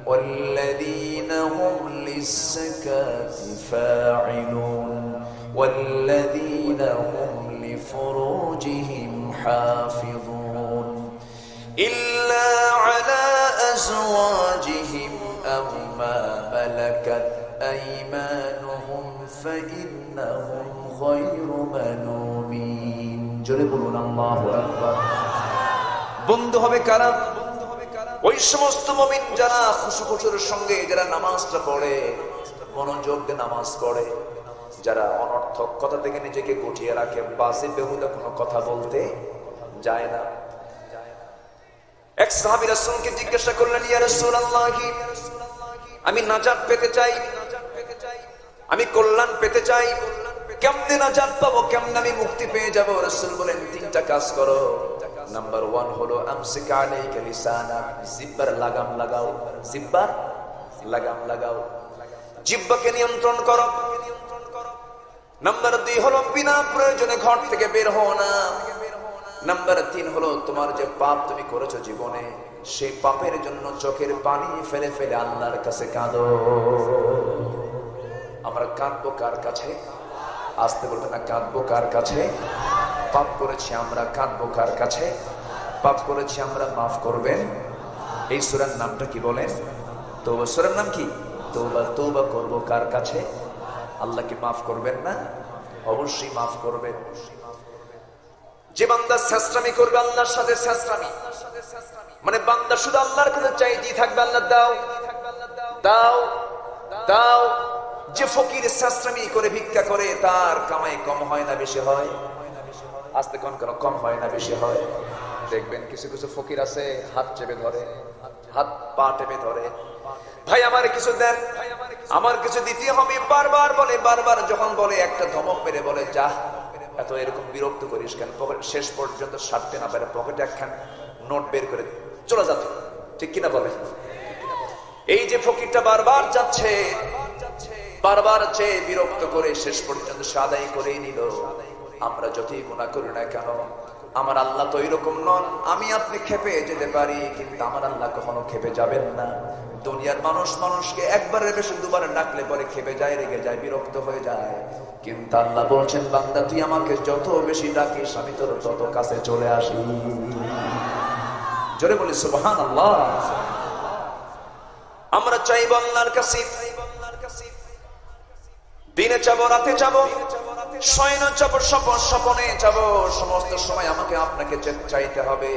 والذين هم للزكاة فاعلون والذين هم لفروجهم حافظون إلا على أزواجهم أو ما ملكت أيمانهم فإنهم غير ملومين جلبون الله أكبر বন্ধু হবে কারা? ওই সমস্ত মুমিন যারা খুশুখুশুর সঙ্গে, যারা নামাজটা পড়ে, মনোযোগ দিয়ে নামাজ পড়ে, যারা অনর্থক কথা থেকে নিজেকে গুটিয়ে রাখে, বাজে বেহুদা কোনো কথা বলতে যায় না। এক সাহাবী রাসূলকে জিজ্ঞাসা করলেন, ইয়া রাসূলুল্লাহ, আমি নাজাত পেতে চাই, আমি কল্যাণ পেতে চাই, কেমনে নাজাত পাবো, কেমনে আমি মুক্তি পেয়ে যাবো? রাসূল বলেন 3টা কাজ করো। নাম্বার 1 হলো আমসিক আলাইকা লিসানাক, জিহ্বার লাগাম লাগাও, জিহ্বার লাগাম লাগাও, জিহ্বাকে নিয়ন্ত্রণ করো। নাম্বার 2 হলো বিনা প্রয়োজনে ঘর থেকে বের হও না। নাম্বার 3 হলো তোমার যে পাপ তুমি করেছো জীবনে, সেই পাপের জন্য চোখের পানি ফেলে ফেলে আল্লাহর কাছে কাঁদো। আমরা কাঁদবো কার কাছে? আসতে বলবে না, কাঁদবো কার কাছে? পাপ করেছি আমরা, কাঁদবো কার কাছে? পাপ করেছি আমরা, মাফ করবেন। এই সূরার নামটা কি বলেন? তওবা। সূরার নাম কি? তওবা। তওবা করবো কার কাছে? আল্লাহ কি মাফ করবেন না? অবশ্যই মাফ করবেন। যে বান্দা শেষরামি করবে আল্লাহর সাথে, শেষরামি মানে বান্দা শুধু আল্লাহর কাছে চাইতেই থাকবে, আল্লাহ দাও দাও দাও। যে ফকির শেষরামি করে ভিক্ষা করে তার কামাই কম হয় না বেশি হয়? আস্তে কোন কম হয় না বেশি হয়? দেখবেন কিছু কিছু ফকির আছে হাত চেপে ধরে, হাত পা টেপে ধরে, ভাই আমার কিছু দেন, আমার কিছু দিতে হবে, বারবার বলে, বারবার যখন বলে একটা ধমক মেরে বলে যা, এত এরকম বিরক্ত করিস কেন? শেষ পর্যন্ত সারতে না পারে পকেটে একখান নোট বের করে চলে যাবে, ঠিক কিনা বলে? এই যে ফকিরটা বারবার যাচ্ছে, বারবার চেয়ে বিরক্ত করে শেষ পর্যন্ত সাদাই করে নিল। আমরা যতই গুনাহ করি না কেন, আমার আল্লাহ তো এরকম নন। আমি আপনি খেপে যেতে পারি, কিন্তু আমার আল্লাহ কখনো খেপে যাবেন না। দুনিয়ার মানুষ মানুষকে একবারের বেশি দুবার ডাকলে পরে খেপে যায়, রেগে যায়, বিরক্ত হয়ে যায়। কিন্তু আল্লাহ বলছেন বান্দা তুই আমাকে যত বেশি ডাকিস আমি তোর তত কাছে চলে আসি। জোরে বলি সুবহানাল্লাহ। আমরা চাইব আল্লাহর কাছে, দিনে চাবো, রাতে চাবো, শয়নে চাবো, স্বপনে চাবো, সমস্ত সময় আমাকে আপনাকে চাইতে হবে।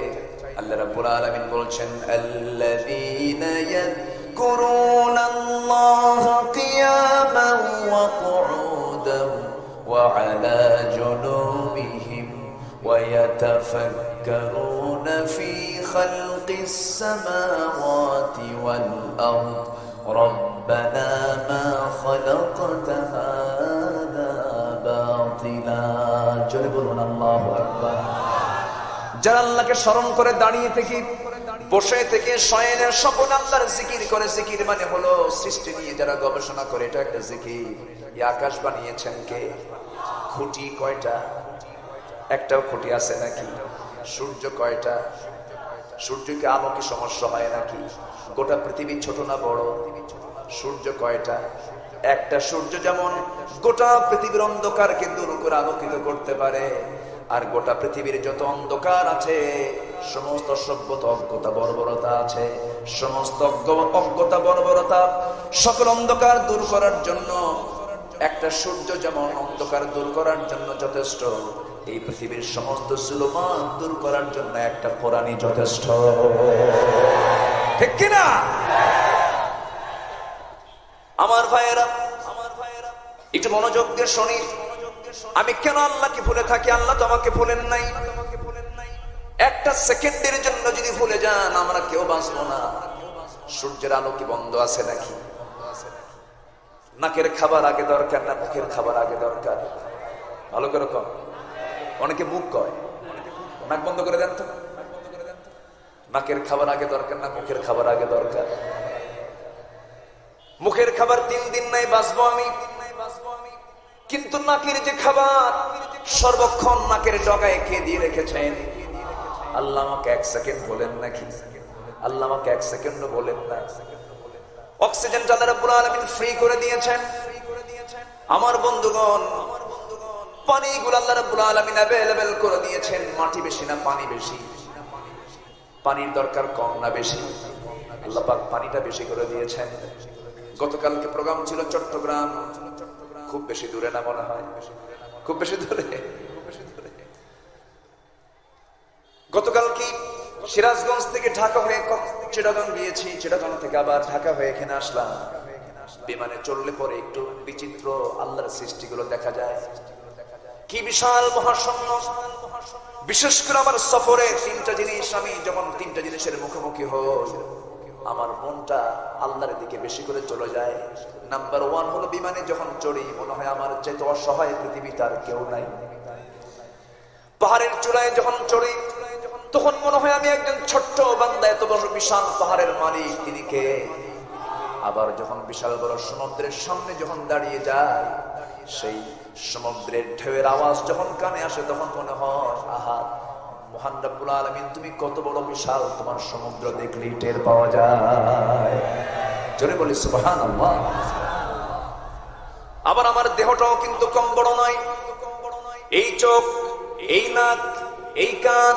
আল্লাহ রাব্বুল আলামিন বলছেন আল্লাযীনা ইয়াযকুরুনাল্লাহা কিয়ামান ওয়া qu'ুদান ওয়া আলা জুনুবিহিম ওয়া ইয়াতাফাক্কারুনা ফি খালকিস সামাওয়াতি ওয়াল আরদ ربنا ما خلقت هذا باطلا জোরে বলুন আল্লাহু আকবার। যারা আল্লাহকে স্মরণ করে দাঁড়িয়ে থেকে, বসে থেকে, শয়নে স্বপনে আল্লাহর জিকির করে, জিকির মানে হলো সৃষ্টি নিয়ে যারা গবেষণা করে এটা একটা জিকির। এই আকাশ বানিয়েছেন কে? খুঁটি কয়টা? একটাও খুঁটি আছে নাকি? সূর্য কয়টা? সূর্যকে আলো কি সমস্যা হয় নাকি? গোটা পৃথিবী ছোট না বড়? সূর্য কয়টা? একটা সূর্য যেমন গোটা পৃথিবীর অন্ধকারকে দূর করে আলোকিত করতে পারে, আর গোটা পৃথিবীর যত অন্ধকার আছে, সমস্ত সভ্যতা অজ্ঞতা বর্বরতা আছে, সমস্ত অজ্ঞতা বর্বরতা সকল অন্ধকার দূর করার জন্য একটা সূর্য যেমন অন্ধকার দূর করার জন্য যথেষ্ট, এই পৃথিবীর সমস্ত জুলুমাত দূর করার জন্য একটা কোরআনই যথেষ্ট, ঠিক কিনা? আমার ভাইয়েরা একটু মনোযোগ দিয়ে শুনি। আমি কেন আল্লাহকে ভুলে থাকি? আল্লাহ তো আমাকে ভুলেন নাই। একটা সেকেন্ডের জন্য যদি ভুলে যান আমরা কেউ বাঁচবো না। সূর্যের আলো কি বন্ধ আছে নাকি? নাকের খাবার আগে দরকার না মুখের খাবার আগে দরকার? ভালো করে কম। অনেকে মুখ কয়, নাক বন্ধ করে দেন তো। নাকের খাবার আগে দরকার না মুখের খাবার আগে দরকার? মুখের খাবার 3 দিন নাই বাঁচবো আমি, কিন্তু নাকের যে খাবার সর্বক্ষণ নাকের ডগায় খেয়ে দিয়ে রেখেছেন। আল্লাহ আমাকে 1 সেকেন্ড বলেন নাকি? আল্লাহ আমাকে 1 সেকেন্ডও বলেন না। অক্সিজেন আল্লাহ রাব্বুল আলামিন ফ্রি করে দিয়েছেন। আমার বন্ধুগণ, পানিগুলো আল্লাহ রাব্বুল আলামিন अवेलेबल করে দিয়েছেন। মাটি বেশি না পানি বেশি? পানির দরকার কম না বেশি? আল্লাহ পাক পানিটা বেশি করে দিয়েছেন। গতকালকে প্রোগ্রাম ছিল চট্টগ্রাম, খুব বেশি দূরে না মনে হয়? খুব বেশি দূরে? গতকাল কি সিরাজগঞ্জ থেকে ঢাকা হয়ে চিটাগাং গিয়েছি, চিটাগাং থেকে আবার ঢাকা হয়ে এখানে আসলাম। বিমানে চললে পরে একটু বিচিত্র আল্লাহর সৃষ্টিগুলো দেখা যায়। কি বিশাল মহাশূন্য! বিশেষ করে আমার সফরে 3টা জিনিস, আমি যখন 3টা জিনিসের মুখোমুখি হই আমার মনটা আল্লাহর দিকে বেশি করে চলে যায়। নাম্বার 1 হলো বিমানে যখন চড়ি মনে হয় আমার চাইতে অসহায় পৃথিবীতে আর কেউ নাই। পাহাড়ের চূড়ায় যখন চড়ি তখন মনে হয় আমি একজন ছোট্ট বান্দা, এত বড় বিশাল পাহাড়ের মালিক তিনি কে? আবার যখন বিশাল বড় সমুদ্রের সামনে যখন দাঁড়িয়ে যায়, সেই সমুদ্রের ঢেউয়ের আওয়াজ যখন কানে আসে তখন মনে হয় আহা মহান রব্বুল আলামিন তুমি কত বড় বিশাল, তোমার সমুদ্র দেখলেই টের পাওয়া যায়। জোরে বলি সুবহানাল্লাহ। আবার আমার দেহটাও কিন্তু কম বড় নয়। এই চোখ, এই নাক, এই কান,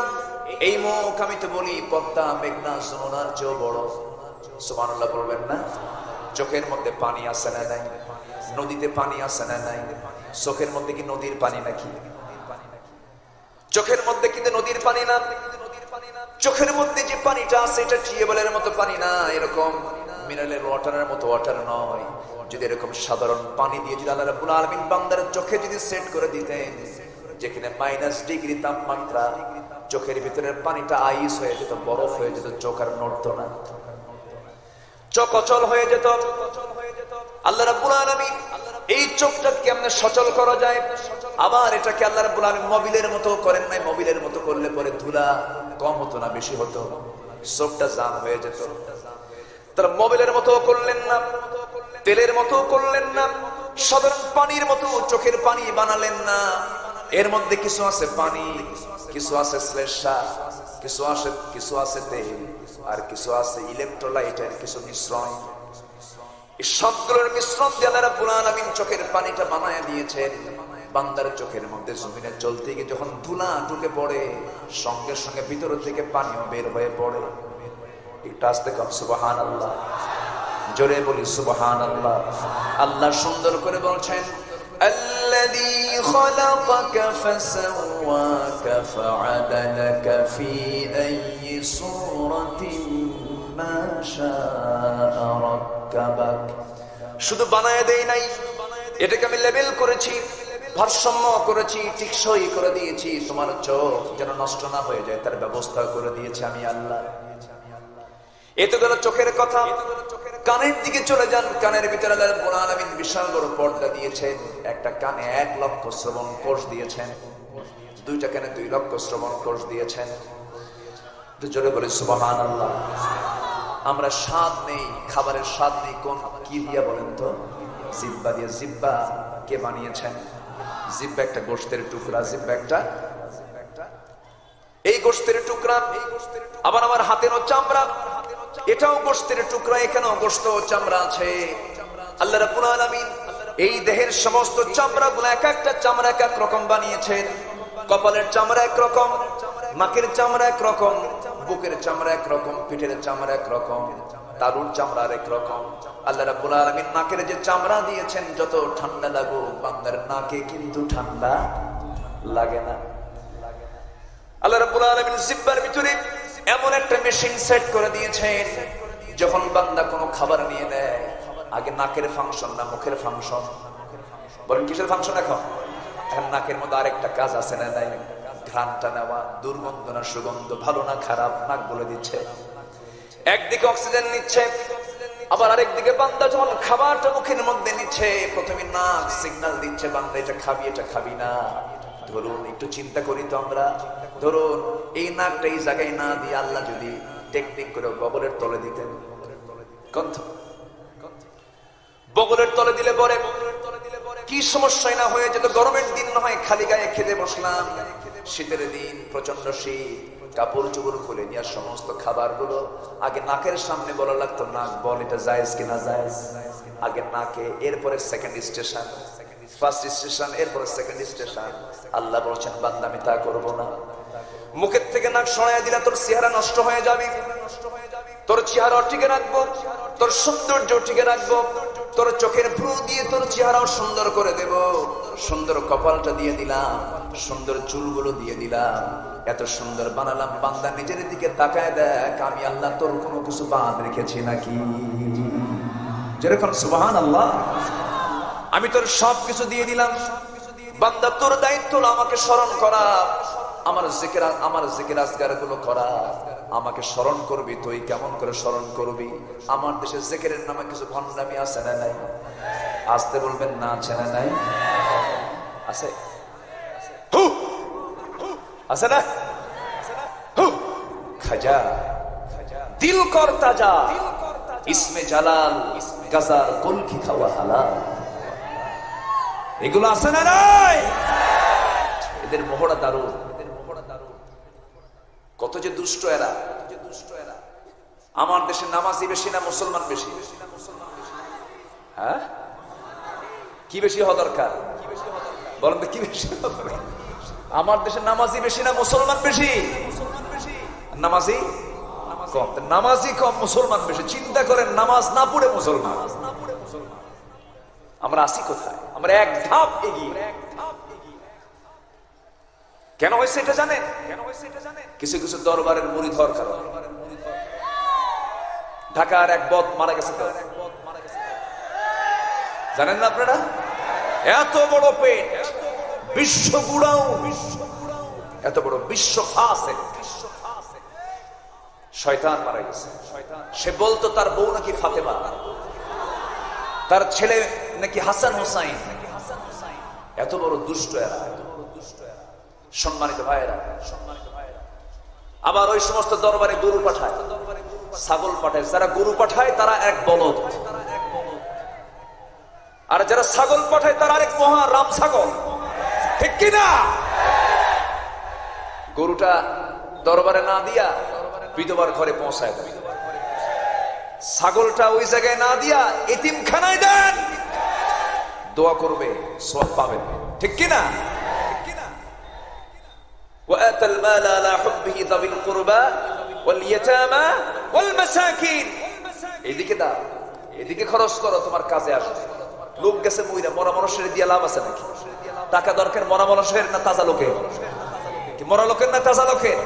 এই মুখ, আমি তো বলি পদ্মা মেঘনা যমুনার চেয়েও বড়। সুবহানাল্লাহ বলবেন না? চোখের মধ্যে পানি আছে না নাই? নদীতে পানি আছে না নাই? চোখের মধ্যে কি নদীর পানি নাকি? চোখের মধ্যে কিন্তু নদীর পানি না। চোখের মধ্যে যে পানিটা আছে এটা টিউবওয়েলের মতো পানি না, এরকম মিনারেল ওয়াটারের মতো ওয়াটার নয়। যদি এরকম সাধারণ পানি দিয়ে যদি আল্লাহ রাব্বুল আলামিন বান্দার চোখে যদি সেট করে দিতেন, যেখানে -ডিগ্রি তাপমাত্রা, চোখের ভিতরের পানিটা আইস হয়ে যেত, বরফ হয়ে যেত, চোখ আর নড়তো না, চোখ অচল হয়ে যেত। আল্লাহ রাব্বুল আলামিন এই চোখটা কেমনে সচল করা যায়? আবার এটাকে আল্লাহ রাব্বুল আলামিন মোবিলের মতো করেন নাই। মোবিলের মতো করলে পরে ধুলা কম হতো না, বেশি হতো, চোখটা জাম হয়ে যেত। তারা মোবিলের মতো করলেন না, তেলের মতো করলেন না, সাধারণ পানির মতো চোখের পানি বানালেন না। এর মধ্যে কিছু আছে পানি, কিছু আছে শ্লেষা, কিছু আছে তেল, আর কিছু আছে ইলেকট্রোলাইটের কিছু মিশ্রণ। এই সবগুলোর মিশ্রণ দিয়ে আল্লাহ রাব্বুল আলামিন চোখের পানিটা বানায় দিয়েছেন। বান্দার চোখের মধ্যে জমিনে চলতে গিয়ে যখন ধুলা ঢুকে পড়ে, সঙ্গে সঙ্গে ভিতর থেকে পানিও বের হয়ে পড়ে। একটু আস্তে কম সুবহানাল্লাহ, জোরে বলি সুবহানাল্লাহ। আল্লাহ সুন্দর করে বলছেন, আল্লাযী খালাকাকা ফাসাওয়াকা ফাআদালাকা ফি আইয়ি সূরাতিন মা শাআ রাক্কাবাক। শুধু বানায় দেই নাই, এটাকে আমি লেবেল করেছি, ভারসাম্য করেছি, টিকসই করে দিয়েছি। তোমার চোখ যেন নষ্ট না হয়ে যায় তার ব্যবস্থা করে দিয়েছি আমি আল্লাহ। এতে গেল চোখের কথা। কানের দিকে চলে যান, কানের ভিতরে আল্লাহ রাব্বুল আলামিন বিশাল বড় পর্দা দিয়েছেন। একটা কানে 1 লক্ষ শ্রবণ কোষ দিয়েছেন, দুইটা কানে 2 লক্ষ শ্রবণ কোষ দিয়েছেন। তো জোরে বলি সুবহানাল্লাহ। আমরা স্বাদ নেই, খাবারের স্বাদ নেই কোন কি দিয়া বলেন তো? জিহ্বা দিয়ে। জিহ্বা কে বানিয়েছেন? জিহ্বা একটা গোশতের টুকরা, জিহ্বা একটা এই গোশতের টুকরা। আবার আমার হাতেরও চামড়া, এটাও গোশতের টুকরা, এখানেও গোশত ও চামড়া আছে। আল্লাহ রাব্বুল আলামিন এই দেহের সমস্ত চামড়াগুলো এক একটা চামড়া এক এক রকম বানিয়েছেন। কপালের চামড়া এক রকম, নাকের চামড়া এক রকম, বুকের চামড়া এক রকম, পিঠের চামড়া এক রকম, তালুর চামড়া এক রকম। আল্লাহ রাব্বুল আলামিন নাকের যে চামড়া দিয়েছেন, যত ঠান্ডা লাগুক বান্দার নাকে কিন্তু ঠান্ডা লাগে না। আল্লাহ রাব্বুল আলামিন জিহ্বার ভিতরে এমন একটা মেশিন সেট করে দিয়েছেন, যখন বান্দা কোনো খাবার নিয়ে নেয়, আগে নাকের ফাংশন না মুখের ফাংশন? বলেন কিসের ফাংশন? এখন নাকের মধ্যে আরেকটা কাজ আছে না নাই? ঘ্রাণটা নেওয়া, দুর্গন্ধ না সুগন্ধ, ভালো না খারাপ নাক বলে দিচ্ছে। একদিকে অক্সিজেন নিচ্ছে, আবার আরেকদিকে বান্দা যখন খাবারটা মুখের মধ্যে নিচ্ছে, প্রথমে নাক সিগন্যাল দিচ্ছে বান্দা এটা খাবি, এটা খাবি না। ধরুন একটু চিন্তা করি তো আমরা, ধরুন এই নাকটা এই জায়গায় না দিয়ে আল্লাহ যদি টেকনিক করে বগলের তলে দিতেন, বগলের তলে দিলে পরে কি সমস্যাই না হয়ে যেত। গরমের দিন না হয় খালি গায়ে খেতে বসলাম, শীতের দিন প্রচন্ড শীত, কাপড় চোপড় খুলে নিয়ে সমস্ত খাবারগুলো আগে নাকের সামনে বলা লাগতো, নাক বল এটা জায়েজ কিনা জায়েজ। আগে নাকে, এরপরে সেকেন্ড স্টেশন, ফার্স্ট স্টেশন, এরপরে সেকেন্ড স্টেশন। আল্লাহ বলছেন বান্দা আমি তা করবো না। মুখের থেকে নাক সরাইয়া দিলে তোর চেহারা নষ্ট হয়ে যাবে, তোর চেহারা টিকে রাখবো, তোর সৌন্দর্য টিকে রাখবো, তোর চোখের ভ্রু দিয়ে তোর চেহারাও সুন্দর করে দেব, সুন্দর কপালটা দিয়ে দিলাম, সুন্দর চুলগুলো দিয়ে দিলাম, এত সুন্দর বানালাম। বান্দা নিজের দিকে তাকায় দেখ আমি আল্লাহ তোর কোনো কিছু বাদ রেখেছি নাকি? যেরকম সুবহানাল্লাহ। আমি তোর সব কিছু দিয়ে দিলাম, বান্দা তোর দায়িত্ব হলো আমাকে স্মরণ করা, আমার জিকির আজগার গুলো করা। আমাকে স্মরণ করবি, তুই কেমন করে স্মরণ করবি? আমার দেশে জিকিরের নামে কিছু ভণ্ডামি আছে না নাই? আসতে বলবেন না, আছে না নাই? আছে, আছে না? খাজা দিল কর তাজা, ইসমে জালাল গাজার কলকি খাওয়া হালাল, এগুলো আছে না নাই? এদের মোহরা দারুণ। কত যে দুষ্ট এরা। আমার দেশে নামাজি বেশি না মুসলমান বেশি? হ্যাঁ, কি বেশি হওয়া দরকার বলেন তো? কি বেশি হওয়া দরকার? আমার দেশে নামাজি বেশি না মুসলমান বেশি? নামাজি কম, নামাজি কম মুসলমান বেশি। চিন্তা করেন, নামাজ না পড়ে মুসলমান। আমরা আসি কোথায়? আমরা এক ধাপ এগিয়ে। কেন হয়েছে এটা জানেন? কিছু কিছু দরবারের মুরিদর কারণে। ঢাকার এক বদ মারা গেছে, জানেন না আপনারা? এত বড় পেট, বিশ্ব গুড়াও, এত বড় বিশ্ব ফাসেক, শয়তান মারা গেছে। সে বলতো তার বউ নাকি ফাতেমা, তার ছেলে নাকি হাসান হোসাইন। এত বড় দুষ্ট এরা। সম্মানিত ভাইয়েরা, আবার ওই সমস্ত দরবারে গরু পাঠায়, ছাগল পাঠায়। যারা গরু পাঠায় তারা এক বলদ, আর যারা ছাগল পাঠায় তারা আরেক মহা রাম ছাগল, ঠিক কিনা? গরুটা দরবারে না দিয়া বিধবার ঘরে পৌঁছায় দেয়, ছাগলটা ওই জায়গায় না দিয়া এতিমখানায় দেন, দোয়া করবে, সওয়াব পাবেন, ঠিক কিনা? وآتى المال على حبه ذوي القربى واليتامى والمساكين। এদিকে দাও, এদিকে খরচ করো, তোমার কাজে আসবে। লোক গেছে মইরা, মরা মানুষের দিয়ে লাভ আছে নাকি? টাকা দরকার মরা মানুষের না তাজা লোকের? মরা লোকের না তাজা লোকের?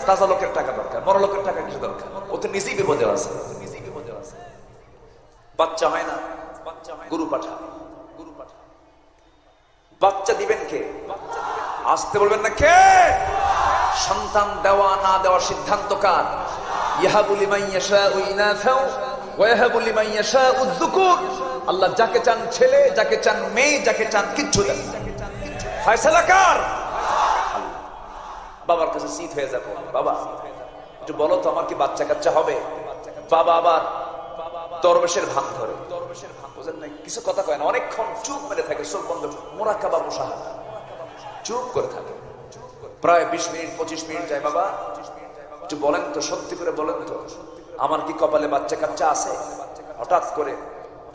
তাজা লোকের টাকা দরকার, মরা লোকের টাকা কিছু দরকার? ও তো নিজেই বিপদে আছে। বাচ্চা হয় না, গরু পাঠা। বাচ্চা দিবেন কে? আসতে বলবেন না কে? সন্তান দেওয়া না দেওয়ার সিদ্ধান্ত কার? ইয়াহাবু লিমান ইয়াশাউ ইনাসা ওয়া ইয়াহাবু লিমান ইয়াশাউ যুকুর। আল্লাহ যাকে চান ছেলে, যাকে চান মেয়ে, যাকে চান কিচ্ছু দেন। ফয়সালা কার? বাবার কাছে সিট হয়ে যাবো, বাবা একটু বলো তো আমার কি বাচ্চা কাচ্চা হবে? বাবা আবার দরবেশের ভান ধরে, বুঝেন না, কিছু কথা কয় না, অনেকক্ষণ চুপ মেরে থাকে, চোখ বন্ধ, মুরাকাবা মুশাহাদা, চুপ করে থাকে। প্রায় 20 মিনিট 25 মিনিট যায়। বাবা একটু বলেন তো, সত্যি করে বলেন তো, আমার কি কপালে বাচ্চা কাচ্চা আছে? হঠাৎ করে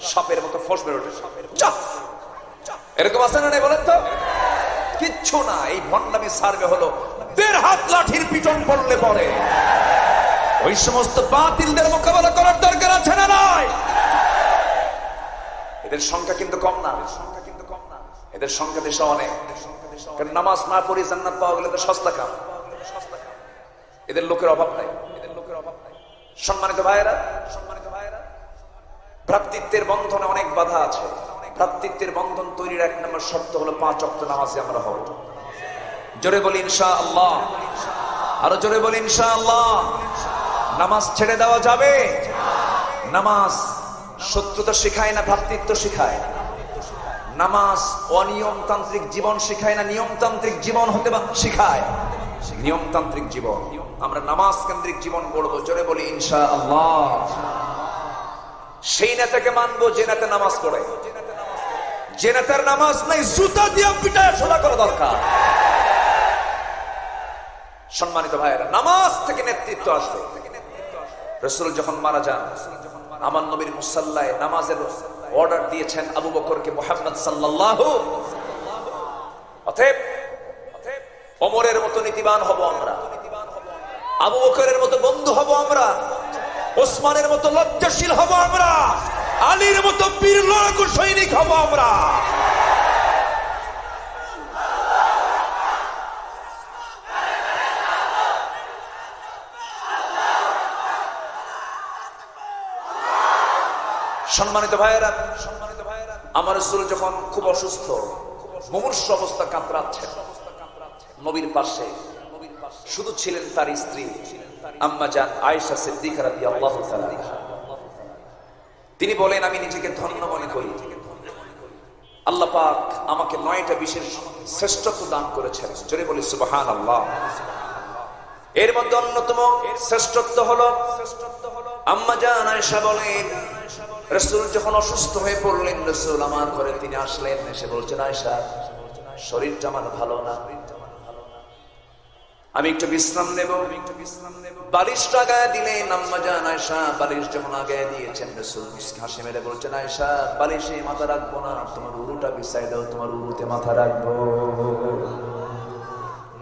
সাপের মতো ফোঁস বের ওঠে, এরকম আছে না নাই বলেন তো? কিচ্ছু না। এই ভণ্ডামি সার্ভে হলো 1.5 হাত লাঠির পিটন পড়লে পরে ওই সমস্ত বাতিলদের মোকাবেলা করার দরকার আছে না নাই? এদের সংখ্যা কিন্তু কম না, এদের সংখ্যা দেশে অনেক। কারণ নামাজ না পড়ি জান্নাত পাওয়া গেলে তো সস্তা কাম। এদের লোকের অভাব নাই। সম্মানিত ভাইয়েরা, ভ্রাতৃত্বের বন্ধনে অনেক বাধা আছে। ভ্রাতৃত্বের বন্ধন তৈরির 1 নম্বর শর্ত হলো 5 ওয়াক্ত নামাজে আমরা হব। জোরে বলি ইনশাআল্লাহ, আরো জোরে বলি ইনশাআল্লাহ। নামাজ ছেড়ে দেওয়া যাবে? নামাজ শত্রুতা শিখায় না ভ্রাতৃত্ব শিখায়? নামাজ অনিয়মতান্ত্রিক জীবন শিখায় না নিয়মতান্ত্রিক জীবন হতে শিখায়? নিয়মতান্ত্রিক জীবন। আমরা নামাজ কেন্দ্রিক জীবন গড়বো, জোরে বলি ইনশাআল্লাহ। সেই নেতাকে মানবো যে নেতা নামাজ পড়ে। যে নেতার নামাজ নাই জুতা দিয়ে পিটায় সোজা করা দরকার। সম্মানিত ভাইয়েরা, নামাজ থেকে নেতৃত্ব আসবে। রাসূল যখন মারা যান, আমার নবীর মুসাল্লায় নামাজের অর্ডার দিয়েছেন আবু বকরকে, মুহাম্মদ সাল্লাল্লাহু। অতএব ওমরের মতো নীতিবান হব আমরা, আবু বকরের মতো বন্ধু হব আমরা, ওসমানের মতো লজ্জাশীল হব আমরা, আলীর মতো বীর লড়াকু সৈনিক হব আমরা। সম্মানিত ভাইয়েরা, আমার রাসূল যখন খুব অসুস্থ, মুমূর্ষ অবস্থা, কাতরাচ্ছেন, নবীর পাশে শুধু ছিলেন তার স্ত্রী আম্মা জান আয়েশা সিদ্দিকা রাদিয়াল্লাহু তাআলা। তিনি বলেন, আমি নিজেকে ধন্য মনে করি, আল্লাহ পাক আমাকে 9টা বিশেষ শ্রেষ্ঠত্ব দান করেছেন। জোরে বলি সুবহানাল্লাহ। এর মধ্যে অন্যতম শ্রেষ্ঠত্ব হলো, আম্মা জান আয়েশা বলেন, রাসূল যখন অসুস্থ হয়ে পড়লেন, রাসূল আমার ঘরে তিনি আসলেন, এসে বলছেন, আয়েশা শরীরটা আমার ভালো না, আমি একটু বিশ্রাম নেব। বালিশটা গায়ে দিলেন আম্মা জান আয়েশা। বালিশ যখন গায়ে দিয়েছেন, রাসূল হাসি মেরে বলছেন, আয়েশা বালিশে মাথা রাখবো না, তোমার উরুটা বিছাই দাও, তোমার উরুতে মাথা রাখবো।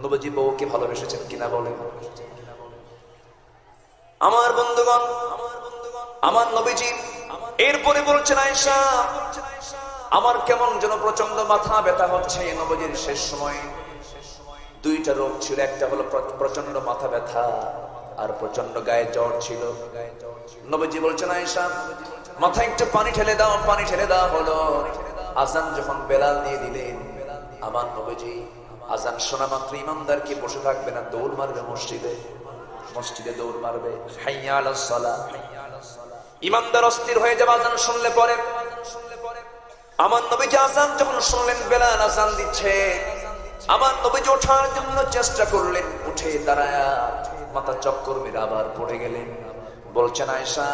নবীজি বউকে ভালোবেসেছেন কিনা বলেন? আমার বন্ধুগণ, আমার নবীজি এরপরে বলছেন, আয়েশা আমার কেমন যেন প্রচন্ড মাথা ব্যথা হচ্ছে। নবীজির শেষ সময় দুইটা রোগ ছিল, একটা হলো প্রচন্ড মাথা ব্যথা আর প্রচন্ড গায়ে জ্বর ছিল। নবীজি বলছেন আয়েশা মাথায় একটু পানি ঢেলে দাও। পানি ঢেলে দেওয়া হলো। আজান যখন বেলাল দিয়ে দিলেন, আমার নবীজি আজান শোনা মাত্র ইমানদার কি বসে থাকবে না, দৌড় মারবে মসজিদে দৌড় মারবে। হাইয়া আলাস সালাহ। ইমানদার অস্থির হয়ে যাবে আজান শুনলে পরে। আমার নবীজি আজান যখন শুনলেন বেলাল আজান দিচ্ছে, আমার নবীজি ওঠার জন্য চেষ্টা করলেন, উঠে দাঁড়ায়া মাথা চক্কর মেরে আবার পড়ে গেলেন। বলছেন আয়েশা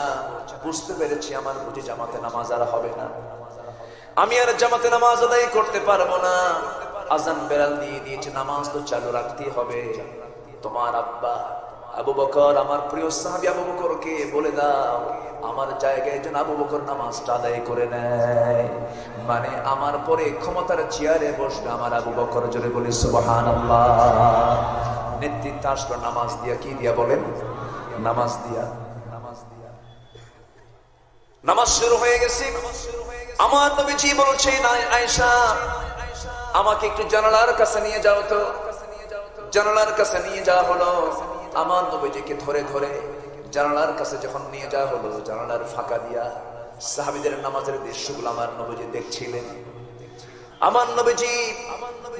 বুঝতে পেরেছি আমার বুঝি জামাতে নামাজ আর হবে না, আমি আর জামাতে নামাজ আদায় করতে পারবো না। আজান বেলাল দিয়ে দিয়েছে, নামাজ তো চালু রাখতেই হবে। তোমার আব্বা আবু বকর, আমার প্রিয় সাহাবী আবু বকরকে বলে দাও আমার জায়গায় যেন আবু বকর নামাজটা আদায় করে নেয়, মানে আমার পরে ক্ষমতার চেয়ারে বসবে আমার আবু বকর। জোরে বলি সুবহানাল্লাহ। নেতৃত্ব আসলো নামাজ দিয়া। কি দিয়া বলেন? নামাজ দিয়া। নামাজ শুরু হয়ে গেছে। আমার নবীজি বলছে না আয়েশা আমাকে একটু জানালার কাছে নিয়ে যাও তো। জানালার কাছে নিয়ে যাওয়া হলো। আমার নবীজিকে ধরে ধরে জানালার কাছে যখন নিয়ে যাওয়া হলো, জানালার ফাঁকা দিয়া সাহাবীদের নামাজের দৃশ্যগুলো আমার নবীজি দেখছিলেন। আমার নবীজি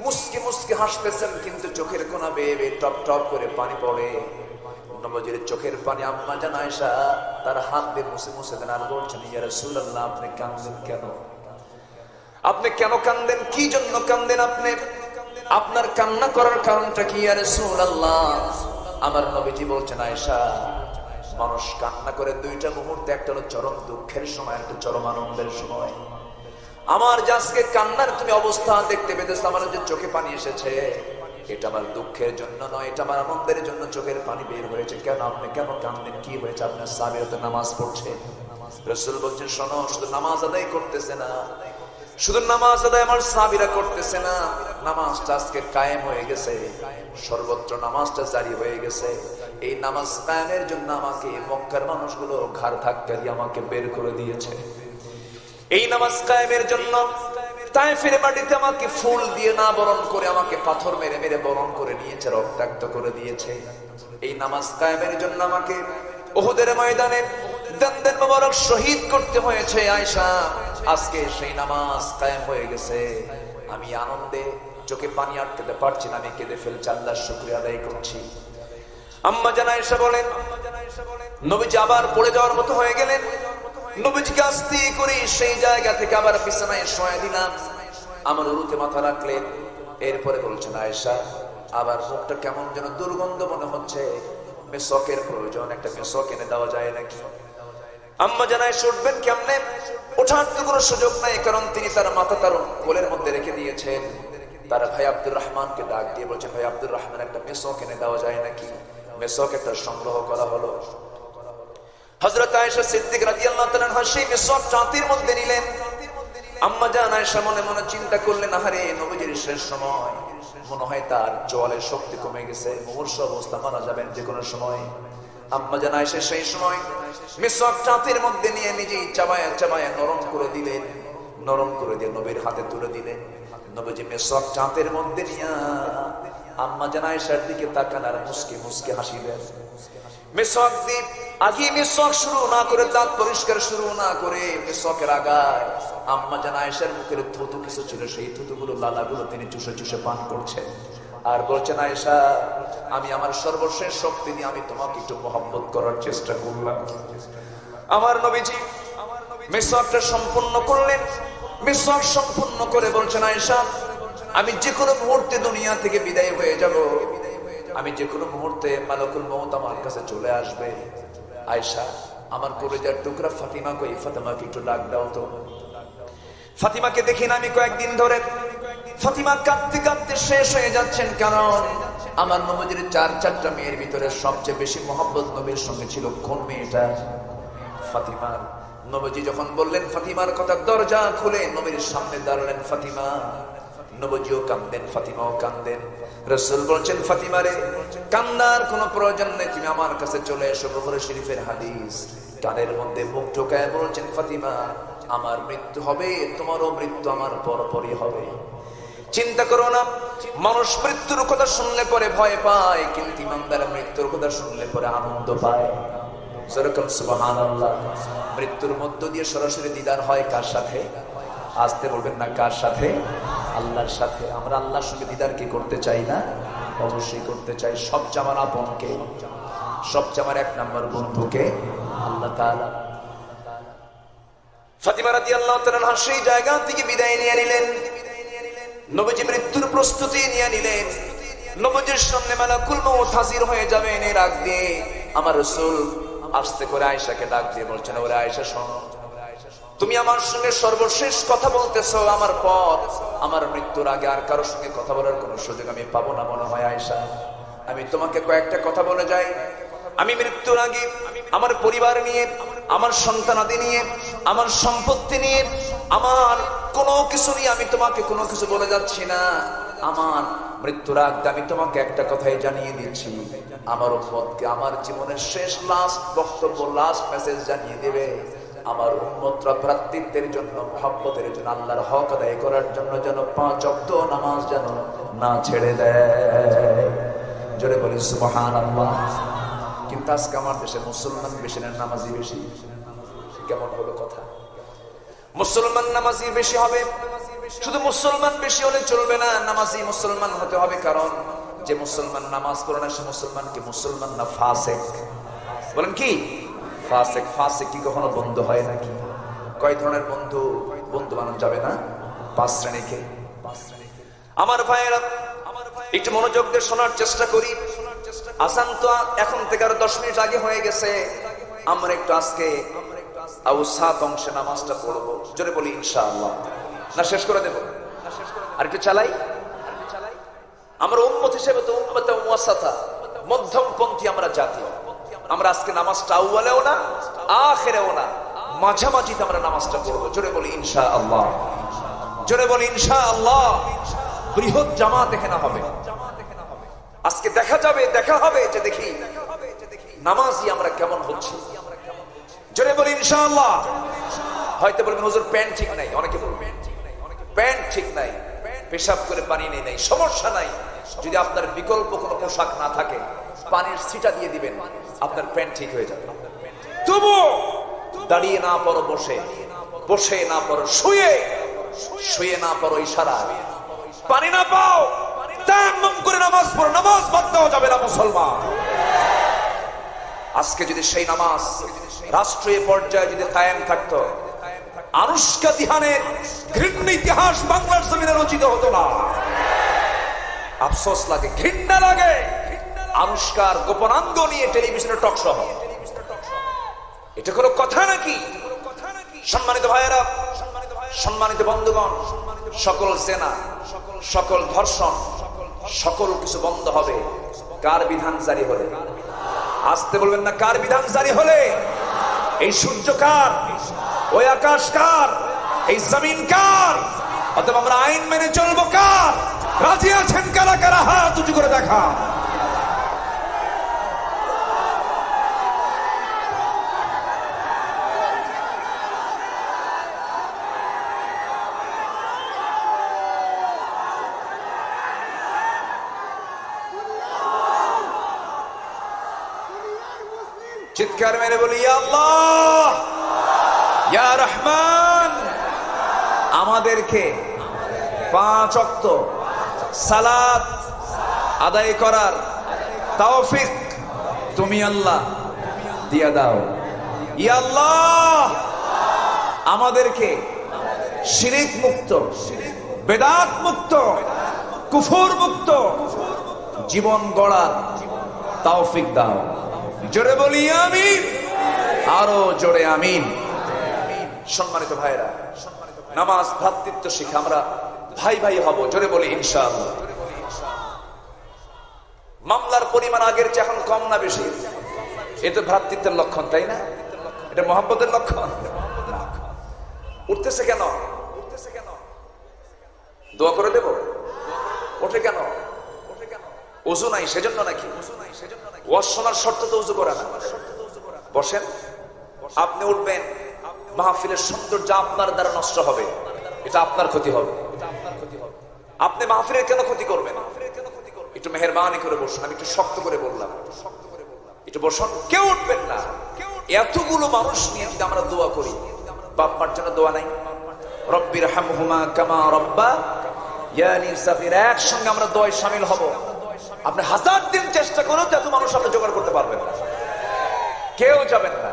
মুস্কি মুস্কি হাসতেছেন, কিন্তু চোখের কোনা বেয়ে বেয়ে টপ টপ করে পানি পড়ে। নবীজির চোখের পানি আম্মা জান আয়েশা তার হাত দিয়ে মুছে মুছে দেন আর বলছেন ইয়া রাসূলুল্লাহ আপনি কাঁদেন কেন? আপনি কেন কাঁদেন? কি জন্য কাঁদেন আপনি? আপনার কান্না করার কারণটা কি ইয়া রাসূলুল্লাহ? আমার নবীজি বলছেন আয়েশা মানুষ কান্না করে দুইটা মুহূর্তে, একটা হলো চরম দুঃখের সময়, একটা চরম আনন্দের সময়। আমার যে আজকে কান্নার তুমি অবস্থা দেখতে পেতেছ, আমার যে চোখে পানি এসেছে, এটা আমার দুঃখের জন্য নয়, এটা আমার আনন্দের জন্য চোখের পানি বের হয়েছে। কেন আপনি কেন কান্দেন? কি হয়েছে? আপনার সাহাবীরা তো নামাজ পড়ছে। রাসূল বলছেন শোনো, শুধু নামাজ আদায় করতেছে না, শুধু নামাজ আদায় আমার সাহাবীরা করতেছে না, নামাজটা আজকে কায়েম হয়ে গেছে, সর্বত্র নামাজটা জারি হয়ে গেছে। এই নামাজ কায়েমের জন্য আমাকে মক্কার মানুষগুলো ঘাড় ধাক্কা দিয়ে আমাকে বের করে দিয়েছে। এই নামাজ কায়েমের জন্য তায়েফের মাটিতে আমাকে ফুল দিয়ে না বরণ করে আমাকে পাথর মেরে মেরে বরণ করে নিয়েছে, রক্তাক্ত করে দিয়েছে। এই নামাজ কায়েমের জন্য আমাকে উহুদের ময়দানে দন্দন মোবারক শহীদ করতে হয়েছে। আয়েশা আজকে সেই নামাজ কায়েম হয়ে গেছে, আমি আনন্দে চোখে পানি আটকাতে পারছি না, আমি কেঁদে ফেলছি, আল্লাহর শুকরিয়া আদায় করছি। আম্মা জান আয়েশা বলেন নবীজি আবার পড়ে যাওয়ার মতো হয়ে গেলেন। নবীজিকে আস্তে করে সেই জায়গা থেকে আবার বিছানায় শোয়া দিলাম, আমার উরুতে মাথা রাখলেন। এরপরে বলছেন আয়েশা আবার মুখটা কেমন যেন দুর্গন্ধ মনে হচ্ছে, মেসকের প্রয়োজন, একটা মেসক এনে দেওয়া যায় নাকি? আম্মা জান আয়েশা উঠবেন কেমনে? ওঠার তো কোনো সুযোগ নাই, কারণ তিনি তার মাথা তার কোলের মধ্যে রেখে দিয়েছেন। তার ভাই আব্দুর রহমানকে ডাক দিয়ে বলছেন ভাই আব্দুর রহমান একটা মেসক এনে দেওয়া যায় নাকি? মেসক একটা সংগ্রহ করা হলো। হযরত আয়েশা সিদ্দিক রাদিয়াল্লাহু তাআলা আনহা সেই মেসক চাঁতির মধ্যে নিলেন। আম্মা জান আয়েশা মনে মনে চিন্তা করলেন আহারে নবীজির শেষ সময়, মনে হয় তার চোয়ালের শক্তি কমে গেছে, মুমূর্ষু অবস্থা, মারা যাবেন যে কোনো সময়। আম্মা জান আয়েশা সেই সময় মেসক চাঁতির মধ্যে নিয়ে নিজেই চাবায়া চাবায়া নরম করে দিলেন, নরম করে দিয়ে নবীর হাতে তুলে দিলেন। নবীজি মেসক চাঁতের মধ্যে নিয়ে আম্মা জান আয়েশার দিকে তাকান আর মুস্কি মুস্কি হাসিলেন। মেসক দিয়ে আগে মেসক শুরু না করে, দাঁত পরিষ্কার শুরু না করে, মেসকের আগায় আম্মা জান আয়েশার মুখের থুতু কিছু ছিল, সেই থুতুগুলো লালাগুলো তিনি চুষে চুষে পান করছেন আর বলছেন আয়েশা আমি আমার সর্বশেষ শক্তি দিয়ে আমি তোমাকে একটু মহব্বত করার চেষ্টা করলাম। আমার নবীজি মেসকটা সম্পূর্ণ করলেন। মেসক সম্পূর্ণ করে বলছেন আয়েশা আমি যে কোনো মুহূর্তে দুনিয়া থেকে বিদায় হয়ে যাব, আমি যে কোনো মুহূর্তে মালাকুল মউত আমার কাছে চলে আসবে। আয়েশা আমার কলিজার টুকরা ফাতিমা কই, ফাতিমাকে একটু ডাক দাও তো। ফাতিমাকে দেখি না আমি কয়েকদিন ধরে। ফাতিমা কাঁদতে কাঁদতে শেষ হয়ে যাচ্ছেন, কারণ আমার নবীজির চারটা মেয়ের ভিতরে সবচেয়ে বেশি মহব্বত নবীর সঙ্গে ছিল কোন মেয়েটা? ফাতিমার। নবীজি যখন বললেন ফাতিমার কথা, দরজা খুলে নবীর সামনে দাঁড়ালেন ফাতিমা। নবীজিও কাঁদেন, ফাতিমাও কাঁদেন। রাসূল বলছেন ফাতিমারে কান্নার কোনো প্রয়োজন নেই, তুমি আমার কাছে চলে এসো। বুখারী শরীফের হাদিস। কানের মধ্যে মুখ ঢোকায় বলছেন ফাতিমা আমার মৃত্যু হবে, তোমারও মৃত্যু আমার পরপরই হবে। চিন্তা করো না, মানুষ মৃত্যুর কথা শুনলে পরে ভয় পায়, কিন্তু ইমানদার মৃত্যুর কথা শুনলে পরে আনন্দ পায়। যেরকম সুবহানাল্লাহ, মৃত্যুর মধ্য দিয়ে সরাসরি দিদার হয় কার সাথে? আসতে বলবেন না, কার সাথে? আল্লাহর সাথে। আমরা আল্লাহর সঙ্গে দিদার কি করতে চাই না? অবশ্যই করতে চাই। সবচেয়ে আমার আপনকে, সবচেয়ে আমার এক নম্বর বন্ধুকে আল্লাহ তাআলা। ফাতিমা রাদিয়াল্লাহু তাআলা সেই জায়গা থেকে বিদায় নিয়ে নিলেন। নবীজি মৃত্যুর প্রস্তুতি নিয়ে নিলেন। নবীজির সামনে মালাকুল মউত হাজির হয়ে যাবেন। এর আগ দিয়ে আমার রাসূল আস্তে করে আয়েশাকে ডাক দিয়ে বলছেন, ওরে আয়েশা শোনো, তুমি আমার সঙ্গে সর্বশেষ কথা বলতেছো, আমার পর আমার মৃত্যুর আগে আর কারোর সঙ্গে কথা বলার কোনো সুযোগ আমি পাবো না মনে হয় আয়েশা। আমি তোমাকে কয়েকটা কথা বলে যাই। আমি মৃত্যুর আগে আমার পরিবার নিয়ে, আমার সন্তানাদি নিয়ে, আমার সম্পত্তি নিয়ে, আমার কোনো কিছু নিয়ে আমি তোমাকে কোনো কিছু বলে যাচ্ছি না। আমার মৃত্যুর আগে আমি তোমাকে একটা কথাই জানিয়ে দিচ্ছি, আমার উম্মতকে আমার জীবনের শেষ লাস্ট বক্তব্য, লাস্ট মেসেজ জানিয়ে দেবে। আমার উম্মতরা ভ্রাতৃত্বের জন্য, মুহাব্বতের জন্য, আল্লাহর হক আদায় করার জন্য যেন 5 ওয়াক্ত নামাজ যেন না ছেড়ে দেয়। জোরে বলি সুবহানাল্লাহ। কিন্তু আজকে আমার দেশে মুসলমান বেশি না নামাজি বেশি? কেমন হলো কথা? মুসলমান নামাজি বেশি হবে। শুধু মুসলমান বেশি হলে চলবে না, নামাজি মুসলমান হতে হবে। কারণ যে মুসলমান নামাজ পড়ে না সে মুসলমান কি মুসলমান না ফাসিক? বলেন কি ফাসিক? ফাসিক কি কখনো বন্ধু হয় নাকি? কয় ধরনের বন্ধু বন্ধু বানানো যাবে না? 5 শ্রেণীকে। আমার ভাইয়েরা একটু মনোযোগ দিয়ে শোনার চেষ্টা করি। আজান তো এখন থেকে আর 10 মিনিট আগে হয়ে গেছে। আমরা একটু আজকে আউসাত অংশে নামাজটা পড়বো। জোরে বলি ইনশাআল্লাহ। না শেষ করে দেব? আর একটু চালাই। আমরা উম্মত হিসেবে তো উম্মতে ওয়াসাতা, মধ্যমপন্থী আমরা জাতি। আমরা আজকে নামাজটা আউয়ালেও না আখিরেও না, মাঝামাঝিতে আমরা নামাজটা পড়বো। জোরে বলি ইনশাআল্লাহ। জোরে বলি ইনশাআল্লাহ। বৃহৎ জামাত এখানে হবে। আজকে দেখা যাবে, দেখা হবে যে দেখি নামাজি আমরা কেমন হচ্ছি। জোরে বলি ইনশাআল্লাহ। হয়তো বলবেন হুজুর প্যান্ট ঠিক নাই, অনেকে বলবেন প্যান্ট ঠিক নাই, পেশাব করে পানি নেই। নাই, সমস্যা নাই। যদি আপনার বিকল্প কোনো পোশাক না থাকে, পানির ছিটা দিয়ে দিবেন, আপনার প্যান্ট ঠিক হয়ে যাবে। তবু দাঁড়িয়ে না পড়ো বসে, বসে না পড়ো শুয়ে, শুয়ে না পড়ো ইশারায়, পানি না পাও তায়াম্মুম করে নামাজ পড়ো। নামাজ বাদ দেওয়া যাবে না মুসলমান। আজকে যদি সেই নামাজ রাষ্ট্রীয় পর্যায়ে যদি কায়েম থাকতো, আনুষ্কা দিহানের ঘৃণ্য ইতিহাস বাংলার জমিনে রচিত হতো না। আফসোস লাগে, ঘৃণা লাগে, আনুষ্কার গোপনাঙ্গ নিয়ে টেলিভিশনে টক শো হয়। এটা কোনো কথা নাকি? সম্মানিত ভাইয়েরা, সম্মানিত বন্ধুগণ, সকল জেনা, সকল ধর্ষণ, সকল কিছু বন্ধ হবে কার বিধান জারি হলে? আসতে বলবেন না, কার বিধান জারি হলে? এই সূর্য কার? ওই আকাশ কার? এই জমিন কার? অথবা আমরা আইন মেনে চলবো কার? রাজি আছেন কারা কারা? হাত উঁচু করে দেখা। চিৎকার মেরে বলি ইয়া আল্লাহ, ইয়া রহমান। আমাদেরকে 5 ওয়াক্ত সালাত আদায় করার তৌফিক তুমি আল্লাহ দিয়া দাও। ইয়া আল্লাহ, আমাদেরকে শিরিক মুক্ত, বেদাত মুক্ত, কুফর মুক্ত জীবন গড়ার তৌফিক দাও। জোরে বলি আমিন, আরো জোরে আমিন। সম্মানিত ভাইরা, নামাজ ভ্রাতৃত্ব শিক্ষা, আমরা ভাই ভাই হব। জোরে বলি ইনশাআল্লাহ। মামলার পরিমাণ আগের চেয়ে এখন কম না বেশি? এটা ভ্রাতৃত্বের লক্ষণ, তাই না? এটা মহব্বতের লক্ষণ। উঠতেছে কেন? দোয়া করে দেব? ওঠে কেন? ওযু নাই সেজন্য নাকি? ওয়াজ শোনার শর্ত তো ওযু করা না। বসেন, আপনি উঠবেন, মাহফিলের সৌন্দর্য আপনার দ্বারা নষ্ট হবে, এটা আপনার ক্ষতি হবে। আপনি মাহফিলের কেন ক্ষতি করবেন? একটু মেহেরবানি করে বসুন। আমি একটু শক্ত করে বললাম, একটু বসুন, কেউ উঠবেন না। এতগুলো মানুষ নিয়ে যদি আমরা দোয়া করি, বাপ মার জন্য দোয়া নাই? রব্বির হামহুমা কামা রব্বায়ানি সগীরা, একসঙ্গে আমরা দোয়ায় শামিল হব। আপনি 1000 দিন চেষ্টা করেও এত মানুষ আপনি জোগাড় করতে পারবেন না, কেউ যাবেন না।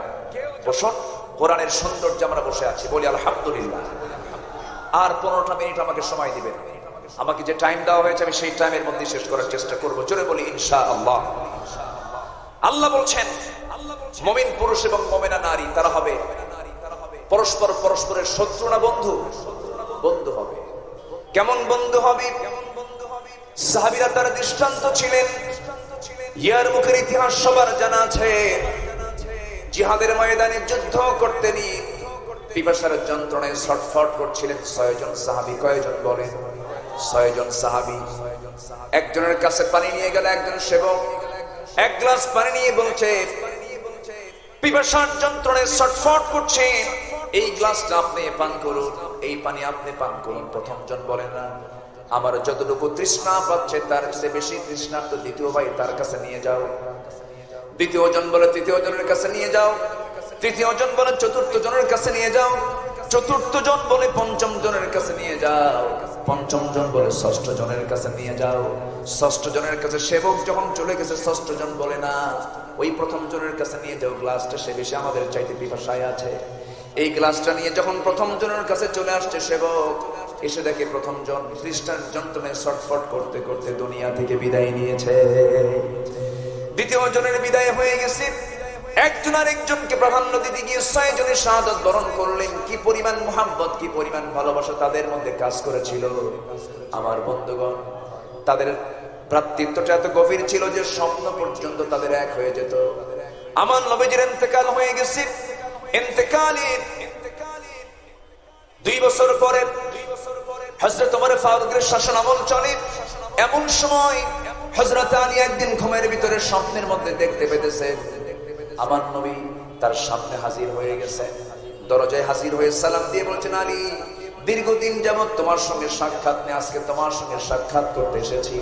বসুন, কোরআনের সৌন্দর্যে আমরা বসে আছি, বলি আলহামদুলিল্লাহ। আর 15টা মিনিট আমাকে সময় দিবেন। আমাকে যে টাইম দেওয়া হয়েছে আমি সেই টাইমের মধ্যে শেষ করার চেষ্টা করব। জোরে বলি ইনশাআল্লাহ। আল্লাহ বলছেন, মুমিন পুরুষ এবং মুমিনা নারী তারা হবে পরস্পর পরস্পরের শত্রু না বন্ধু? বন্ধু হবে। কেমন বন্ধু হবে? সাহাবীরা তার দৃষ্টান্ত ছিলেন। ইয়ারমুকের ইতিহাস সবার জানা আছে। জিহাদের ময়দানে যুদ্ধ করতেন, পিপাসার যন্ত্রণায় ছটফট করছিলেন 6 জন সাহাবী। কয়জন বলেন? 6 জন সাহাবী। একজনের কাছে পানি নিয়ে গেল একজন সেবক, 1 গ্লাস পানি নিয়ে বলছে, পিপাসার যন্ত্রণায় ছটফট করছে, এই গ্লাসটা আপনি পান করুন, এই পানি আপনি পান করুন। প্রথম জন বলে না, আমার যতটুকু তৃষ্ণা পাচ্ছে তার চেয়ে বেশি তৃষ্ণা তো দ্বিতীয় ভাই তার কাছে নিয়ে যাও। দ্বিতীয় জন বলে তৃতীয় জনের কাছে নিয়ে যাও। তৃতীয় জন বলে চতুর্থ জনের কাছে নিয়ে যাও। চতুর্থ জন বলে পঞ্চম জনের কাছে নিয়ে যাও। পঞ্চম জন বলে ষষ্ঠ জনের কাছে নিয়ে যাও। ষষ্ঠ জনের কাছে সেবক যখন চলে গেছে, ষষ্ঠ জন বলে না, ওই প্রথম জনের কাছে নিয়ে যাও, গ্লাসটা সে বেশি আমাদের চাইতে পিপাসায় আছে। এই গ্লাসটা নিয়ে যখন প্রথম জনের কাছে চলে আসছে সেবক, এসে দেখে প্রথম জন তৃষ্ণার যন্ত্রণায় ছটফট করতে করতে দুনিয়া থেকে বিদায় নিয়েছে। দ্বিতীয় জনের বিদায় হয়ে গেছে। একজন আর একজনকে প্রাধান্য দিতে গিয়ে 6 জনের শাহাদাত বরণ করলেন। কি পরিমাণ মুহাব্বত, কি পরিমাণ ভালোবাসা তাদের মধ্যে কাজ করেছিল। আমার বন্ধুগণ, তাদের ভ্রাতৃত্বটা এত গভীর ছিল যে স্বপ্ন পর্যন্ত তাদের এক হয়ে যেত। আমার নবীজির ইন্তেকাল হয়ে গেছে। ইন্তেকালের 2 বছর পরে হযরত ওমর ফারুকের শাসন আমল চলে। এমন সময় হযরত আলী একদিন ঘুমের ভিতরে স্বপ্নের মধ্যে দেখতে পেতেছেন আমার নবী তার সামনে হাজির হয়ে গেছে। দরজায় হাজির হয়ে সালাম দিয়ে বলছেন, আলী, দীর্ঘদিন যাবত তোমার সঙ্গে সাক্ষাৎ নেই, আজকে তোমার সঙ্গে সাক্ষাৎ করতে এসেছি।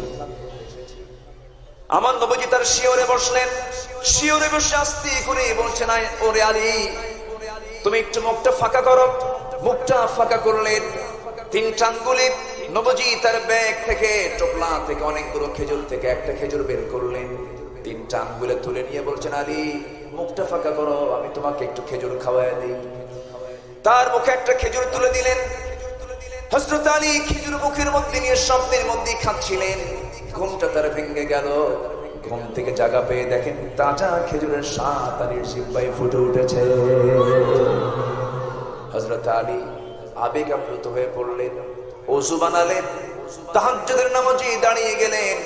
আমার নবীজি তার শিয়রে বসলেন। শিয়রে বসে আস্তে করে বলছেন, ওরে আলী, তুমি একটু মুখটা ফাঁকা করো। মুখটা ফাঁকা করলেন। 3টা আঙ্গুলে নবীজি তার ব্যাগ থেকে, টোপলা থেকে অনেকগুলো খেজুর থেকে একটা খেজুর বের করলেন। 3টা আঙ্গুলে তুলে নিয়ে বলছেন, আলী, মুখটা ফাঁকা করো, আমি তোমাকে একটু খেজুর খাওয়ায় দিই। তার মুখে একটা খেজুর তুলে দিলেন। হযরত আলী খেজুর মুখের মধ্যে নিয়ে স্বপ্নের মধ্যে খাচ্ছিলেন। ঘুমটা তার ভেঙে গেল। ঘুম থেকে জাগা পেয়ে দেখেন তাজা খেজুরের স্বাদ আলীর জিহ্বায় ফুটে উঠেছে। হযরত আলী আবেগ আপ্লুত হয়ে পড়লেন। ওযু বানালেন। তাহাজ্জুদের নামাজে দাঁড়িয়ে গেলেন।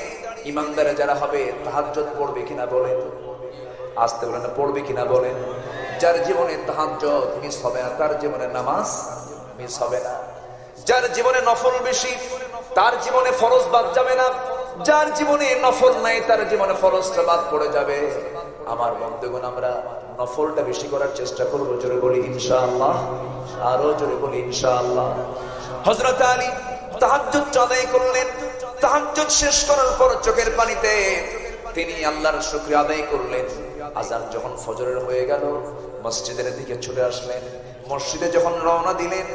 ইমানদার যারা হবে তাহাজ্জুদ পড়বে কিনা বলেন? আসতে বলেন না, পড়বে কিনা বলেন? যার জীবনে তাহাজ্জুদ মিস হবে না, তার জীবনে নামাজ মিস হবে না। যার জীবনে নফল বেশি, তার জীবনে ফরজ বাদ যাবে না। যার জীবনে নফল নাই, তার জীবনে ফরজটা বাদ পড়ে যাবে। আমার বন্ধুগণ, আমরা নফলটা বেশি করার চেষ্টা করব। জোরে বলি ইনশাআল্লাহ। আরো জোরে বলি ইনশাআল্লাহ। হযরত আলী তাহাজ্জুদ আদায় করলেন। তাহাজ্জুদ শেষ করার পর চোখের পানিতে তিনি আল্লাহর শুকরিয়া আদায় করলেন। আযান যখন ফজরের হয়ে গেল, মসজিদের দিকে ছুটে আসলেন। মসজিদে যখন রওনা দিলেন,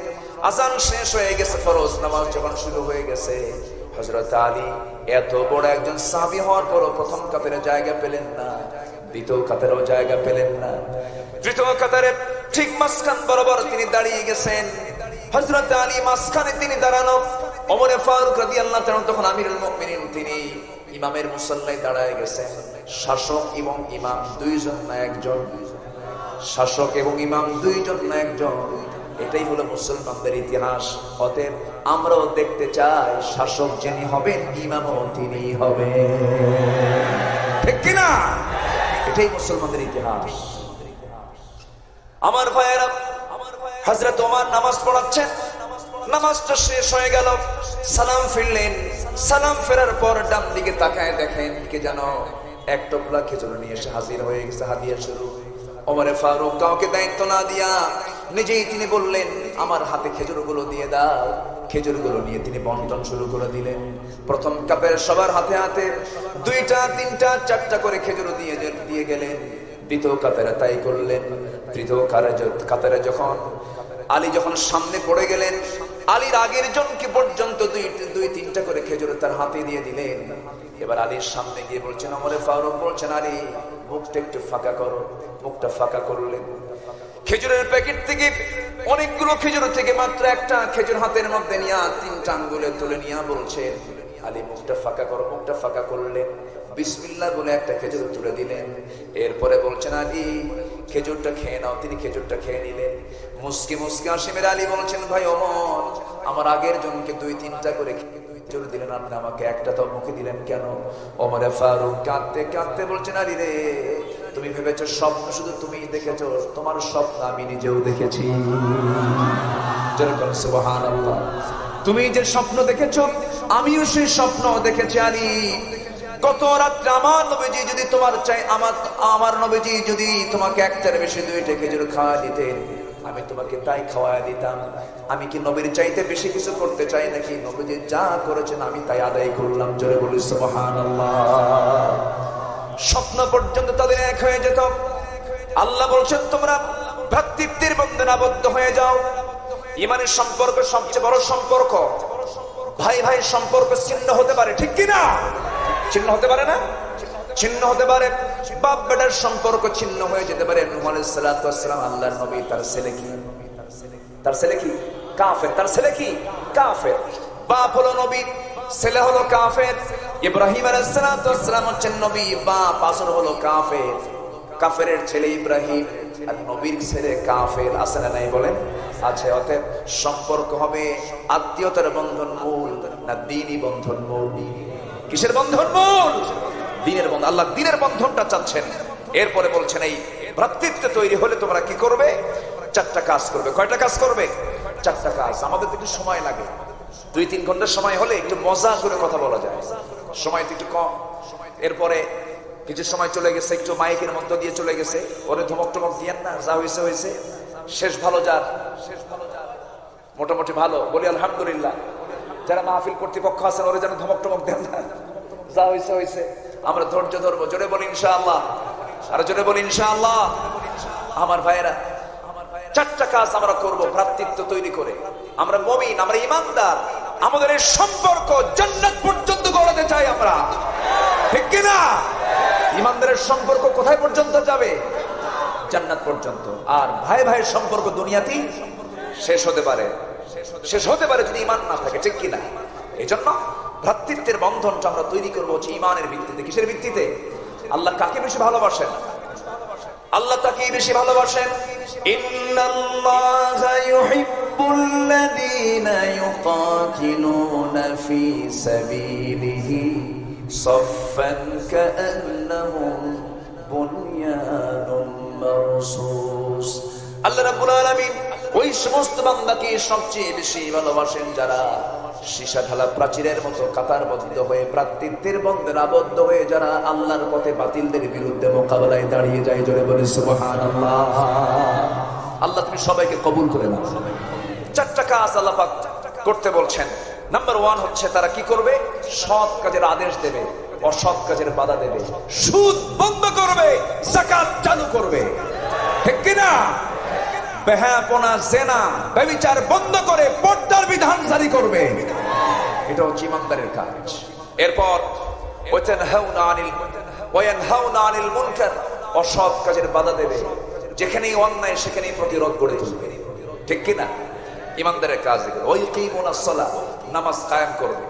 আযান শেষ হয়ে গেছে, ফরজ নামাজ যখন শুরু হয়ে গেছে। হযরত আলী এত বড় একজন সাহাবী হওয়ার পরও প্রথম কাতারে জায়গা পেলেন না, দ্বিতীয় কাতারেও জায়গা পেলেন না। তৃতীয় কাতারে ঠিক মাঝখান বরাবর তিনি দাঁড়িয়ে গেছেন। হযরত আলী মাঝখানে তিনি দাঁড়ানো। ওমর ফারুক রাদিয়াল্লাহু তাআলা তখন আমিরুল মুমিনিন, তিনি ইমামের মুসল্লায় দাঁড়ায় গেছেন। শাসক এবং ইমাম দুইজন না একজন? শাসক এবং ইমাম দুইজন না একজন? এটাই হলো মুসলমানদের ইতিহাস। অতএব আমরাও দেখতে চাই শাসক যিনি হবেন ইমামও তিনি হবেন, ঠিক কিনা? এটাই মুসলমানদের ইতিহাস। আমার ভাইয়েরা, হযরত ওমর নামাজ পড়াচ্ছেন। নামাজটা শেষ হয়ে গেল, সালাম ফিরলেন। সালাম ফেরার পর ডান দিকে তাকায় দেখেন কে যেন এক টোপলা খেজুর নিয়ে এসে হাজির হয়ে গেছে, হাদিয়া শুরু। ওমরে ফারুক কাউকে দায়িত্ব না দিয়া নিজেই তিনি বললেন, আমার হাতে খেজুরগুলো দিয়ে দাও। খেজুরগুলো নিয়ে তিনি বন্টন শুরু করে দিলেন। প্রথম কাপের সবার হাতে হাতে 2টা 3টা 4টা করে খেজুর দিয়ে গেলেন। দ্বিতীয় কাপেরা তাই করলেন। তৃতীয় কাপেরা যখন আলী যখন সামনে পড়ে গেলেন, আলীর আগের জনকে পর্যন্ত 2-3টা করে খেজুর তার হাতে দিয়ে দিলেন। এবার আলীর সামনে গিয়ে বলছেন, ওমরে ফারুক বলছেন, আলী মুখটা একটু ফাঁকা করো। মুখটা ফাঁকা করলেন। খেজুরের প্যাকেট থেকে অনেকগুলো খেজুর থেকে মাত্র একটা খেজুর হাতের মধ্যে নিয়ে 3টা আঙ্গুলে তুলে নিয়ে বলছেন, আলী মুখটা ফাঁকা করো। মুখটা ফাঁকা করলেন। বিসমিল্লাহ বলে একটা খেজুর তুলে দিলেন। এরপরে বলছেন, আলী খেজুরটা খেয়ে নাও। তিনি খেজুরটা খেয়ে নিলেন। মুসকি মুসকি হাসি মেরে আলী বলছেন, ভাই ওমর, আমার আগের জনকে 2-3টা করে খেজুর দিলেন, আপনি আমাকে একটা তো মুখে দিলেন কেন? ওমরে ফারুক কাঁদতে কাঁদতে বলছেন, আলী রে, তুমি ভেবেছো স্বপ্ন শুধু তুমি দেখেছো, তোমার স্বপ্ন আমি নিজেও দেখেছি। যেরকম সুবহানাল্লাহ, তুমি যে স্বপ্ন দেখেছো আমিও সেই স্বপ্ন দেখেছি। আলী, গত রাত্রে আমার নবীজি যদি তোমার চাই আমার নবীজি যদি তোমাকে একটার বেশি 2টা খেজুর খাওয়া দিতেন, আমি তোমাকে তাই খাওয়ায় দিতাম। আমি কি নবীর চাইতে বেশি কিছু করতে চাই নাকি? নবীজি যা করেছেন আমি তাই আদায় করলাম। জোরে বলি সুবহানাল্লাহ। স্বপ্ন পর্যন্ত তাদের এক হয়ে যেত। আল্লাহ বলছেন, তোমরা ভ্রাতৃত্বের বন্ধনে আবদ্ধ হয়ে যাও। ইমানের সম্পর্ক সবচেয়ে বড় সম্পর্ক। ভাই ভাই সম্পর্ক ছিন্ন হতে পারে, ঠিক কিনা? ছিন্ন হতে পারে না? ছিন্ন হতে পারে। বাপ বেটার সম্পর্ক ছিন্ন হয়ে যেতে পারে। নূহ আলাইহিস সালাতু ওয়াস সালাম আল্লাহর নবী, তার ছেলে কি? তার ছেলে কি? কাফের। তার ছেলে কি? কাফের। বাপ হলো নবী, ছেলে হলো কাফের। ইব্রাহিম আলাইহিস সালাতু ওয়াস সালাম হচ্ছেন নবী, বাপ আসর হলো কাফের। কাফেরের ছেলে ইব্রাহিম আর নবীর ছেলে কাফের। আছে না নাই বলেন? আছে। অতএব সম্পর্ক হবে আত্মীয়তার বন্ধন মূল না দ্বীনি বন্ধন মূল? কিসের বন্ধন মূল? দ্বীনের বন্ধন। আল্লাহ দ্বীনের বন্ধনটা চাচ্ছেন। এরপরে বলছেন, এই ভ্রাতৃত্ব তৈরি হলে তোমরা কি করবে? 4টা কাজ করবে। কয়টা কাজ করবে? 4টা কাজ। আমাদের একটু সময় লাগে। 2-3 ঘন্টার সময় হলে একটু মজা করে কথা বলা যায়। সময় তো একটু কম। এরপরে কিছু সময় চলে গেছে, একটু মাইকের মধ্য দিয়ে চলে গেছে, ওরে ধমক টমক দিয়েন না। যা হয়েছে হয়েছে। শেষ ভালো যার, মোটামুটি ভালো বলি আলহামদুলিল্লাহ। যারা মাহফিল কর্তৃপক্ষ আছেন ওরে যেন ধমক টমক দেন না। যা হয়েছে হয়েছে। আমরা ধৈর্য ধরবো। জোরে বলি ইনশাআল্লাহ। আর জোরে বলি ইনশাআল্লাহ। আমার ভাইয়েরা, 4টা কাজ আমরা করব ভ্রাতৃত্ব তৈরি করে। আমরা মুমিন, আমরা ইমানদার। আমাদের এই সম্পর্ক জান্নাত পর্যন্ত গড়াতে চাই আমরা, ঠিক কিনা? ইমানদারের সম্পর্ক কোথায় পর্যন্ত যাবে? জান্নাত পর্যন্ত। আর ভাই ভাইয়ের সম্পর্ক দুনিয়াতেই শেষ হতে পারে। শেষ হতে পারে যদি ইমান না থাকে, ঠিক কিনা? এই জন্য ভ্রাতৃত্বের বন্ধনটা আমরা তৈরি করবো হচ্ছে ইমানের ভিত্তিতে। কিসের ভিত্তিতে? আল্লাহ কাকে বেশি ভালোবাসেন? আল্লাহ তাকেই বেশি ভালোবাসেন। ইন্নাল্লাহা ইউহিব্বুল্লাযীনা ইউকাতিলুনা ফী সাবীলিহি সাফফান কাআন্নাহুম বুনয়ানুম মারসুস। আল্লাহ রাব্বুল আলামিন ওই সমস্ত বান্দাকে সবচেয়ে বেশি ভালোবাসেন যারা সীসা ঢালা প্রাচীরের মতো কাতারবদ্ধ হয়ে ভ্রাতৃত্বের বন্ধনে আবদ্ধ হয়ে যারা আল্লাহর পথে বাতিলদের বিরুদ্ধে মোকাবেলায় দাঁড়িয়ে যায়। জোরে বলে সুবহানাল্লাহ। আল্লাহ তুমি সবাইকে কবুল করে নাও। 4টা কাজ আল্লাহ পাক করতে বলছেন। নাম্বার 1 হচ্ছে তারা কি করবে? সৎ কাজের আদেশ দেবে, অসৎ কাজের বাধা দেবে, সুদ বন্ধ করবে, যাকাত চালু করবে, ঠিক কিনা? বেহায়াপনা, জেনা, ব্যভিচার বন্ধ করে পর্দার বিধান জারি করবে। এটা হচ্ছে ইমানদারের কাজ। এরপর ওয়ায়ানহাউনা আনিল মুনকার, অসৎ কাজের বাধা দেবে। যেখানেই অন্যায় সেখানেই প্রতিরোধ গড়ে তুলবে, ঠিক কিনা? ইমানদারের কাজ দেখবে। ওয়ায়ুকিমুনাস সালাহ, নামাজ কায়েম করবে।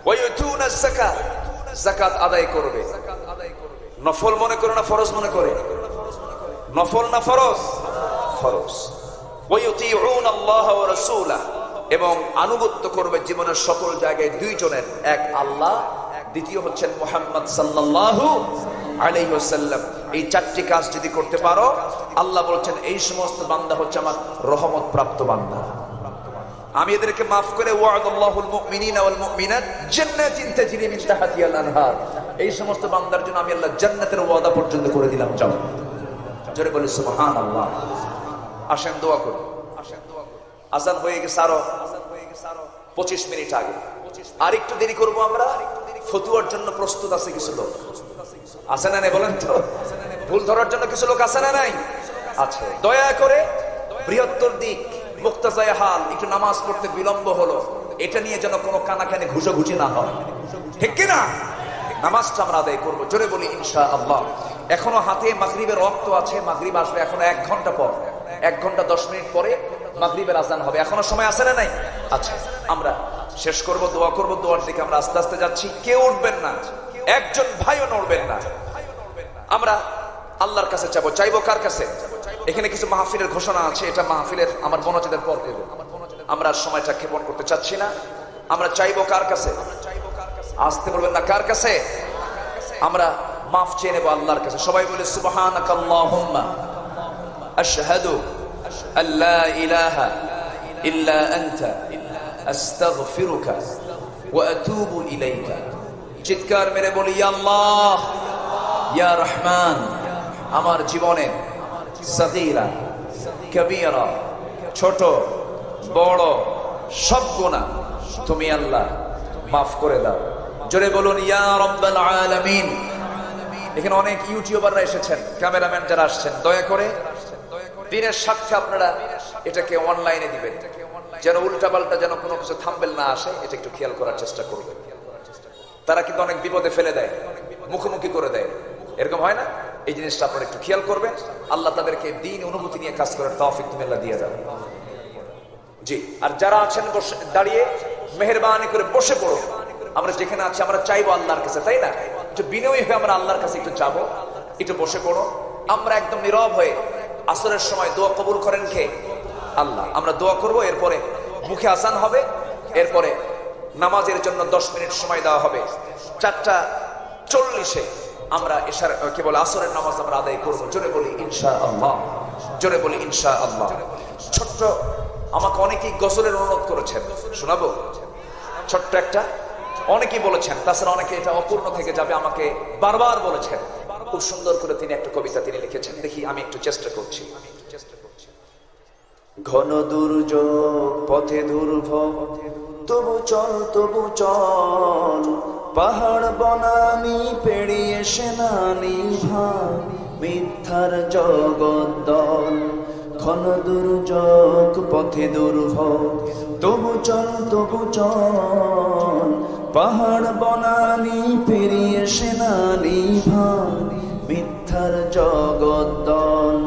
ওয়ায়ুতুনাস যাকাত, যাকাত আদায় করবে। নফল মনে করে না ফরজ মনে করে? নফল না ফরজ? ফরজ। ওয়ায়ুতিউনা আল্লাহ ওয়া রাসূলা, এবং আনুগত্য করবে জীবনের সকল জায়গায় 2 জনের, এক আল্লাহ, দ্বিতীয় হচ্ছেন মুহাম্মদ সাল্লাল্লাহু আলাইহি ওয়াসাল্লাম। এই 4টি কাজ যদি করতে পারো, আল্লাহ বলছেন এই সমস্ত বান্দা হচ্ছে আমার রহমত প্রাপ্ত বান্দা। আমি এদেরকে মাফ করে ওয়া'দাল্লাহুল মুমিনিনা ওয়াল মুমিনাত জান্নাতিন তাজরি মিন তাহতিহাল আনহার, এই সমস্ত বান্দার জন্য আমি আল্লাহ জান্নাতের ওয়াদা পর্যন্ত করে দিলাম। যাও জোরে বলি সুবহানাল্লাহ। আসেন দোয়া করি। আজান হয়ে গেছে আরো 25 মিনিট আগে, আর একটু দেরি করবো আমরা। ফতুয়ার জন্য প্রস্তুত আছে কিছু লোক, আছে না নাই বলেন তো? ভুল ধরার জন্য কিছু লোক আছে না নাই? আছে। দয়া করে বৃহত্তর দিক মুক্তাজায়ে হাল, একটু নামাজ পড়তে বিলম্ব হলো, এটা নিয়ে যেন কোনো কানাকানি ঘুষোঘুষি না হয়, ঠিক কিনা? নামাজটা আমরা আদায় করবো, জোরে বলি ইনশাআল্লাহ। এখনো হাতে মাগরিবের ওয়াক্ত আছে, মাগরিব আসবে এখনো 1 ঘন্টা পর, 1 ঘন্টা 10 মিনিট পরে মাগরিবের আজান হবে। এখনো সময় আছে না নাই? আছে। আমরা শেষ করব, দোয়া করব। দোয়ার দিকে আমরা আস্তে আস্তে যাচ্ছি। কেউ উঠবেন না, একজন ভাইও নড়বেন না। আমরা আল্লাহর কাছে চাইবো কার কাছে? এখানে কিছু মাহফিলের ঘোষণা আছে, এটা মাহফিলের আমার মনোজাদের পর দেব। আমরা সময়টা ক্ষেপণ করতে চাচ্ছি না। আমরা চাইবো কার কাছে? আসতে বলবেন না, কার কাছে? আমরা মাফ চেয়ে নেব আল্লাহর কাছে। সবাই বলে সুবহানাকাল্লাহুম্মা আশহাদু আল্লা ইলাহা ইল্লা আনতা আস্তাগফিরুকা ওয়া আতুবু ইলাইকা। চিৎকার মেরে বলি, ইয়া আল্লাহ, ইয়া রহমান, আমার জীবনে সাগীরা কবীরা, ছোট বড় সব গুনাহ তুমি আল্লাহ মাফ করে দাও। জোরে বলুন ইয়া রাব্বাল আলামিন। এখানে অনেক ইউটিউবাররা এসেছেন, ক্যামেরাম্যান যারা আসছেন, দয়া করে দিনের সাথে আপনারা এটাকে অনলাইনে দিবেন, যেন উল্টাপাল্টা যেন কোনো কিছু থাম্বনেল না আসে, এটা একটু খেয়াল করার চেষ্টা করবেন। তারা কিন্তু অনেক বিপদে ফেলে দেয়, মুখোমুখি করে দেয়, এরকম হয় না? এই জিনিসটা আপনারা একটু খেয়াল করবেন। আল্লাহ তাদেরকে দ্বীন অনুভূতি নিয়ে কাজ করার তৌফিক তুমি আল্লাহ দিয়ে যাবে। জি, আর যারা আছেন বসে দাঁড়িয়ে, মেহেরবানি করে বসে পড়ো। আমরা যেখানে আছি আমরা চাইবো আল্লাহর কাছে, তাই না? একটু বিনয়ী হয়ে আমরা আল্লাহর কাছে একটু চাবো, একটু বসে পড়ো। আমরা একদম নীরব হয়ে, আসরের সময় দোয়া কবুল করেন কে? আল্লাহ। আমরা দোয়া করব, এরপরে মুখে আজান হবে, এরপরে নামাজের জন্য 10 মিনিট সময় দেওয়া হবে। 4:40-এ আমরা এশার কি বলে আসরের নামাজ আমরা আদায় করব। জোরে বলি ইনশাআল্লাহ, জোরে বলি ইনশাআল্লাহ। ছোট্ট, আমাকে অনেকেই গজলের অনুরোধ করেছেন, শোনাবো ছোট্ট একটা। অনেকেই বলেছেন, তাছাড়া অনেকে এটা অপূর্ণ থেকে যাবে, আমাকে বারবার বলেছেন। খুব সুন্দর করে তিনি একটা কবিতা তিনি লিখেছেন, দেখি আমি একটু চেষ্টা করছি। ঘন দুর্যোগ পথে দুর্ভোগ, তবু চল, পাহাড় বনানি পেরিয়ে সেনানি ভাই, মিথ্যার জগৎ দল। ঘন দুর্যোগ পথে দুর্ভোগ, তবু চল, পাহাড় বনানি পেরিয়ে সেনানি ভাই, মিথ্যার জগৎ দল।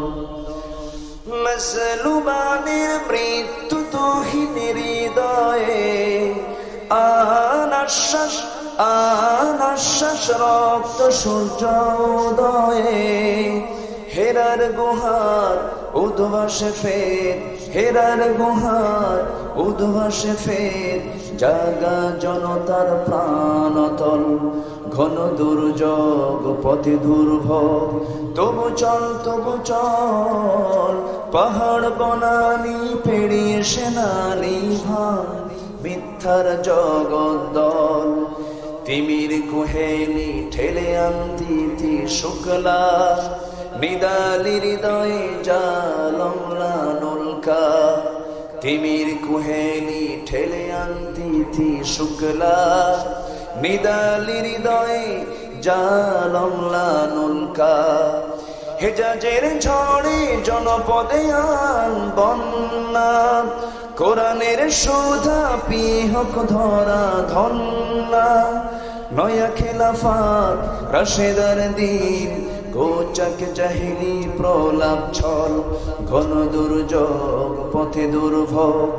মজলুমানের মৃত্যু তুহিন হৃদয়ে, আনাশ্বাস রক্ত সূর্য উদয়ে। হেরার গুহার উদ্ভাসে ফের, হেরার গুহার উদ্ভাসে ফের, জাগা জনতার প্রাণতল। ঘন দুর্যোগ পথে দুর্ভোগ, তবু চল, পাহাড় বনানি পেরিয়ে সেনানি ভাই, মিথ্যার জগৎ দল। তিমির কুহেলি ঠেলে আনতি শুক্লা, নিদালি হৃদয়ে জালমলা নলকা। তিমির কুহেলি ঠেলে আনতি শুক্লা, নিদালি হৃদয়ে জালমলা নলকা। হেজাজের ঝড়ে জনপদে আন বন্যা, কোরআনের সুধা পিহক ধরা ধন্না। নয়া খেলাফত রাশেদার দিন, গোচাক জাহিলি প্রলাপ ছল। ঘন দুর্যোগ পথে দুর্ভোগ,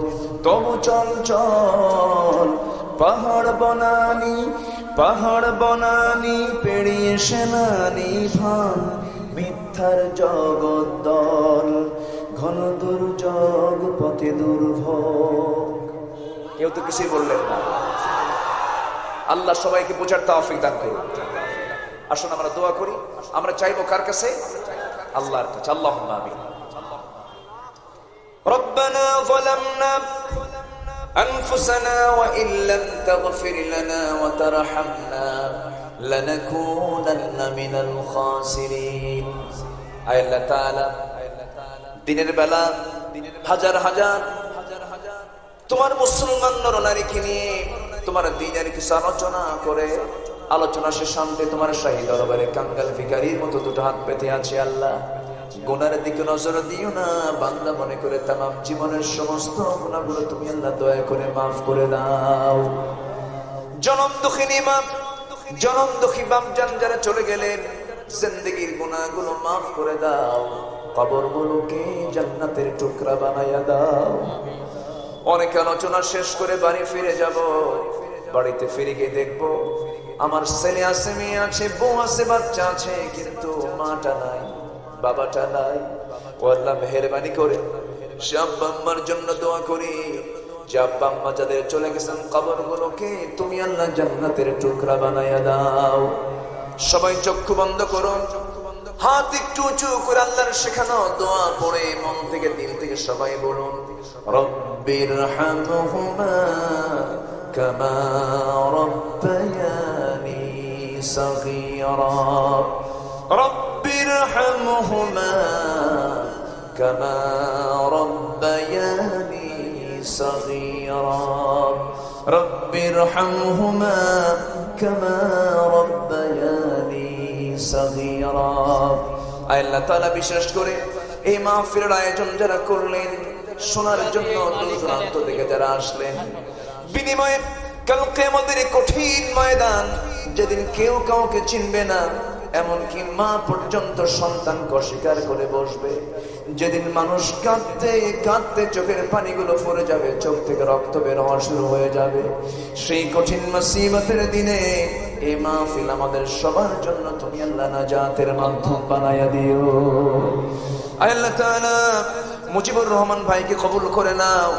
তবু চল, পাহাড় বনানি পেরিয়ে সেনানি ভাই, মিথ্যার জগৎ দল। ঘন দুর্যোগ পথে দুর্ভোগ। কেউ তো কিছুই বললেন না। আল্লাহ সবাইকে বোঝার তৌফিক দান করুন। আসুন আমরা দোয়া করি। আমরা চাইবো কার কাছে? আল্লাহর কাছে। আল্লাহুম্মা আমিন। রব্বানা যালামনা আনফুসানা ওয়া ইল্লাম তাগফির লানা ওয়া তারহামনা লানাকুনান্না মিনাল খাসিরিন। আয় আল্লাহ তাআলা দিনের বেলা হাজার হাজার তোমার মুসলমান নরনারীকে নিয়ে তোমার দ্বীনের কিছু আলোচনা করে আলোচনা শেষান্তে তোমার শাহী দরবারে কাঙ্গাল ভিখারির মতো দুটো হাত পেতে আছে আল্লাহ। গুনার দিকে নজর দিও না, বান্দা মনে করে তামাম জীবনের সমস্ত গুনাহগুলো তুমি আল্লাহ দয়া করে মাফ করে দাও। জনম দুঃখিনী মা, জনম দুঃখী বাপ জান যারা চলে গেলেন, জিন্দেগীর গুনাহগুলো মাফ করে দাও, কবরগুলোকে জান্নাতের টুকরা বানায়া দাও। অনেক আলোচনা শেষ করে বাড়ি ফিরে যাব, বাড়িতে ফিরে গিয়ে দেখবো আমার ছেলে আছে, মেয়ে আছে, বউ আছে, বাচ্চা আছে, কিন্তু মাটা নাই, বাবাটা নাই। ও আল্লাহ মেহেরবানি করে সে আব্বা আম্মার জন্য দোয়া করি যে আব্বা আম্মা যাদের চলে গেছেন কবরগুলোকে তুমি আল্লাহ জান্নাতের টুকরা বানায়া দাও। সবাই চক্ষু বন্ধ করুন, হাত একটু উঁচু করে আল্লাহর শেখানো দোয়া পড়ে মন থেকে দিল থেকে সবাই বলুন, রব্বিরহামহুমা কামা রব্বায়ানি সগীরা, রব্বিরহামহুমা কামা রব্বায়ানি সগীরা, রব্বিরহামহুমা কামা রব্বায়ানি সগীরা। আল্লাহ তাআলা বিশেষ করে এই মাহফিলের আয়োজন যারা করলেন, শোনার জন্য দূর দূরান্ত থেকে যারা আসলেন, বিনিময়ে কাল কিয়ামতের কঠিন ময়দান যেদিন কেউ কাউকে চিনবে না, এমনকি মা পর্যন্ত সন্তানকে অস্বীকার করে বসবে, যেদিন মানুষ কাঁদতে কাঁদতে চোখের পানিগুলো পড়ে যাবে, চোখ থেকে রক্ত বের হওয়া শুরু হয়ে যাবে, সেই কঠিন মুসিবতের দিনে এই মাহফিল আমাদের সবার জন্য তুমি আল্লাহ নাজাতের মাধ্যম বানায়া দিও। আল্লাহ তাআলা মুজিবুর রহমান ভাইকে কবুল করে নাও,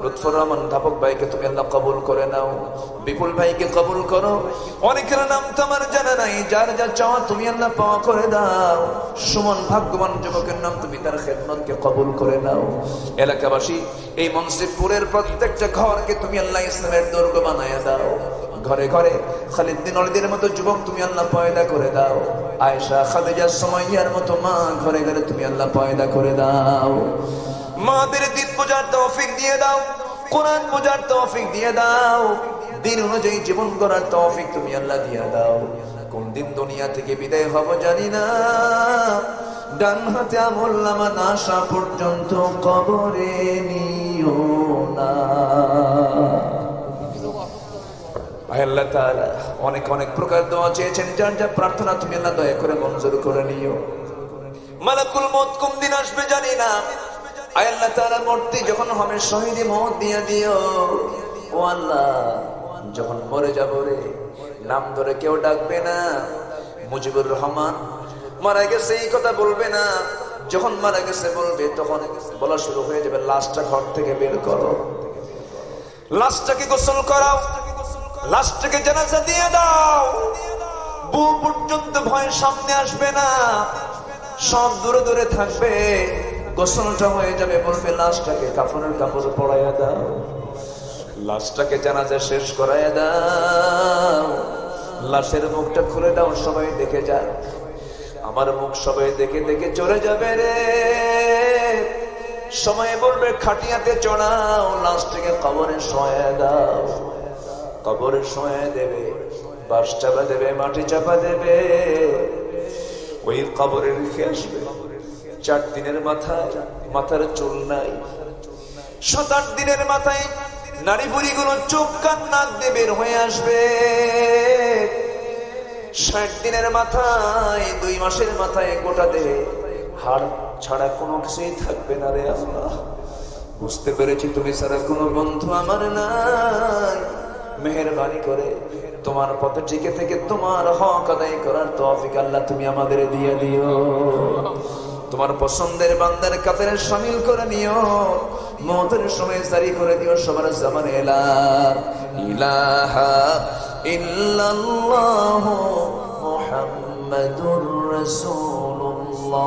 লুৎফর রহমান ধাপক ভাইকে তুমি আল্লাহ কবুল করে নাও, বিপুল ভাইকে কবুল করো। অনেকের নাম তো আমার জানা নাই, যার যা চাওয়া তুমি আল্লাহ পাওয়া করে দাও। সুমন ভাগ্যবান যুবকের নাম তুমি তার খেদমতকে কবুল করে নাও। এলাকাবাসী এই মনসিবপুরের প্রত্যেকটা ঘরকে তুমি আল্লাহ ইসলামের দুর্গ বানায়া দাও। ঘরে ঘরে খালিদ বিন ওলীদের মতো যুবক তুমি আল্লাহ পয়দা করে দাও। আয়েশা খাদিজা সুমাইয়ার মতো মা ঘরে ঘরে তুমি আল্লাহ পয়দা করে দাও। মাদের দিন বোঝার তৌফিক দিয়ে দাও, কোরআন বোঝার তৌফিক দিয়ে দাও, দিন অনুযায়ী জীবন গড়ার তৌফিক তুমি আল্লাহ দিয়ে দাও। কোন দিন দুনিয়া থেকে বিদায় হব জানি না, ডান হাতে আমলনামা না আসা পর্যন্ত কবরে নিও না। আল্লাহ তাআলা অনেক অনেক প্রকার দোয়া চেয়েছেন, যার যা প্রার্থনা তুমি আল্লাহ দয়া করে মঞ্জুর করে নিও। মালাকুল মউত কোন দিন আসবে জানি না, আয় আল্লাহ তাআলা মরতে যখন হবে শহীদ মওত দিয়ে দিও। ও আল্লাহ যখন মরে যাব রে, নাম ধরে কেউ ডাকবে না, মুজিবুর রহমান মারা গেছে এই কথা বলবে না, যখন মারা গেছে বলবে তখন বলা শুরু হয়ে যাবে লাশটা ঘর থেকে বের করো, লাশটাকে গোসল করাও, লাশটাকে জানাজা দিয়ে দাও। বউ পর্যন্ত ভয় সামনে আসবে না, সব দূরে দূরে থাকবে। গোসলটা হয়ে যাবে, বলবে লাশটাকে কাফনের কাপড় পরাইয়া দাও, লাশটাকে জানাজা শেষ করাইয়া দাও, লাশের মুখটা খুলে দাও, সবাই দেখে যাক। আমার মুখ সবাই দেখে দেখে চলে যাবে রে, সময় বলবে খাটিয়াতে চড়াও, লাশটাকে কবরে শোয়া দাও। কবরে শোয়া দেবে, বাঁশ চাপা দেবে, মাটি চাপা দেবে, ওই কবরে রেখে আসবে। 4 দিনের মাথায় মাথার চুল নাই, 7-8 দিনের মাথায় নারী বুড়িগুলো চোখ কান নাক দিয়ে বের হয়ে আসবে। 60 দিনের মাথায় 2 মাসের মাথায় গোটা দেহে হাড় ছাড়া কোনো কিছুই থাকবে না রে আল্লাহ। বুঝতে পেরেছি তুমি ছাড়া কোনো বন্ধু আমার নাই, মেহেরবানি করে তোমার পথে টিকে থেকে তোমার হক আদায় করার তৌফিক আল্লাহ তুমি আমাদের দিয়ে দিও। তোমার পছন্দের বান্দার কাতারে শামিল করে নিও, মওতের সময় জারি করে দিও সবার জামানে লা ইলাহা ইল্লাল্লাহু মুহাম্মাদুর রাসূলুল্লাহ।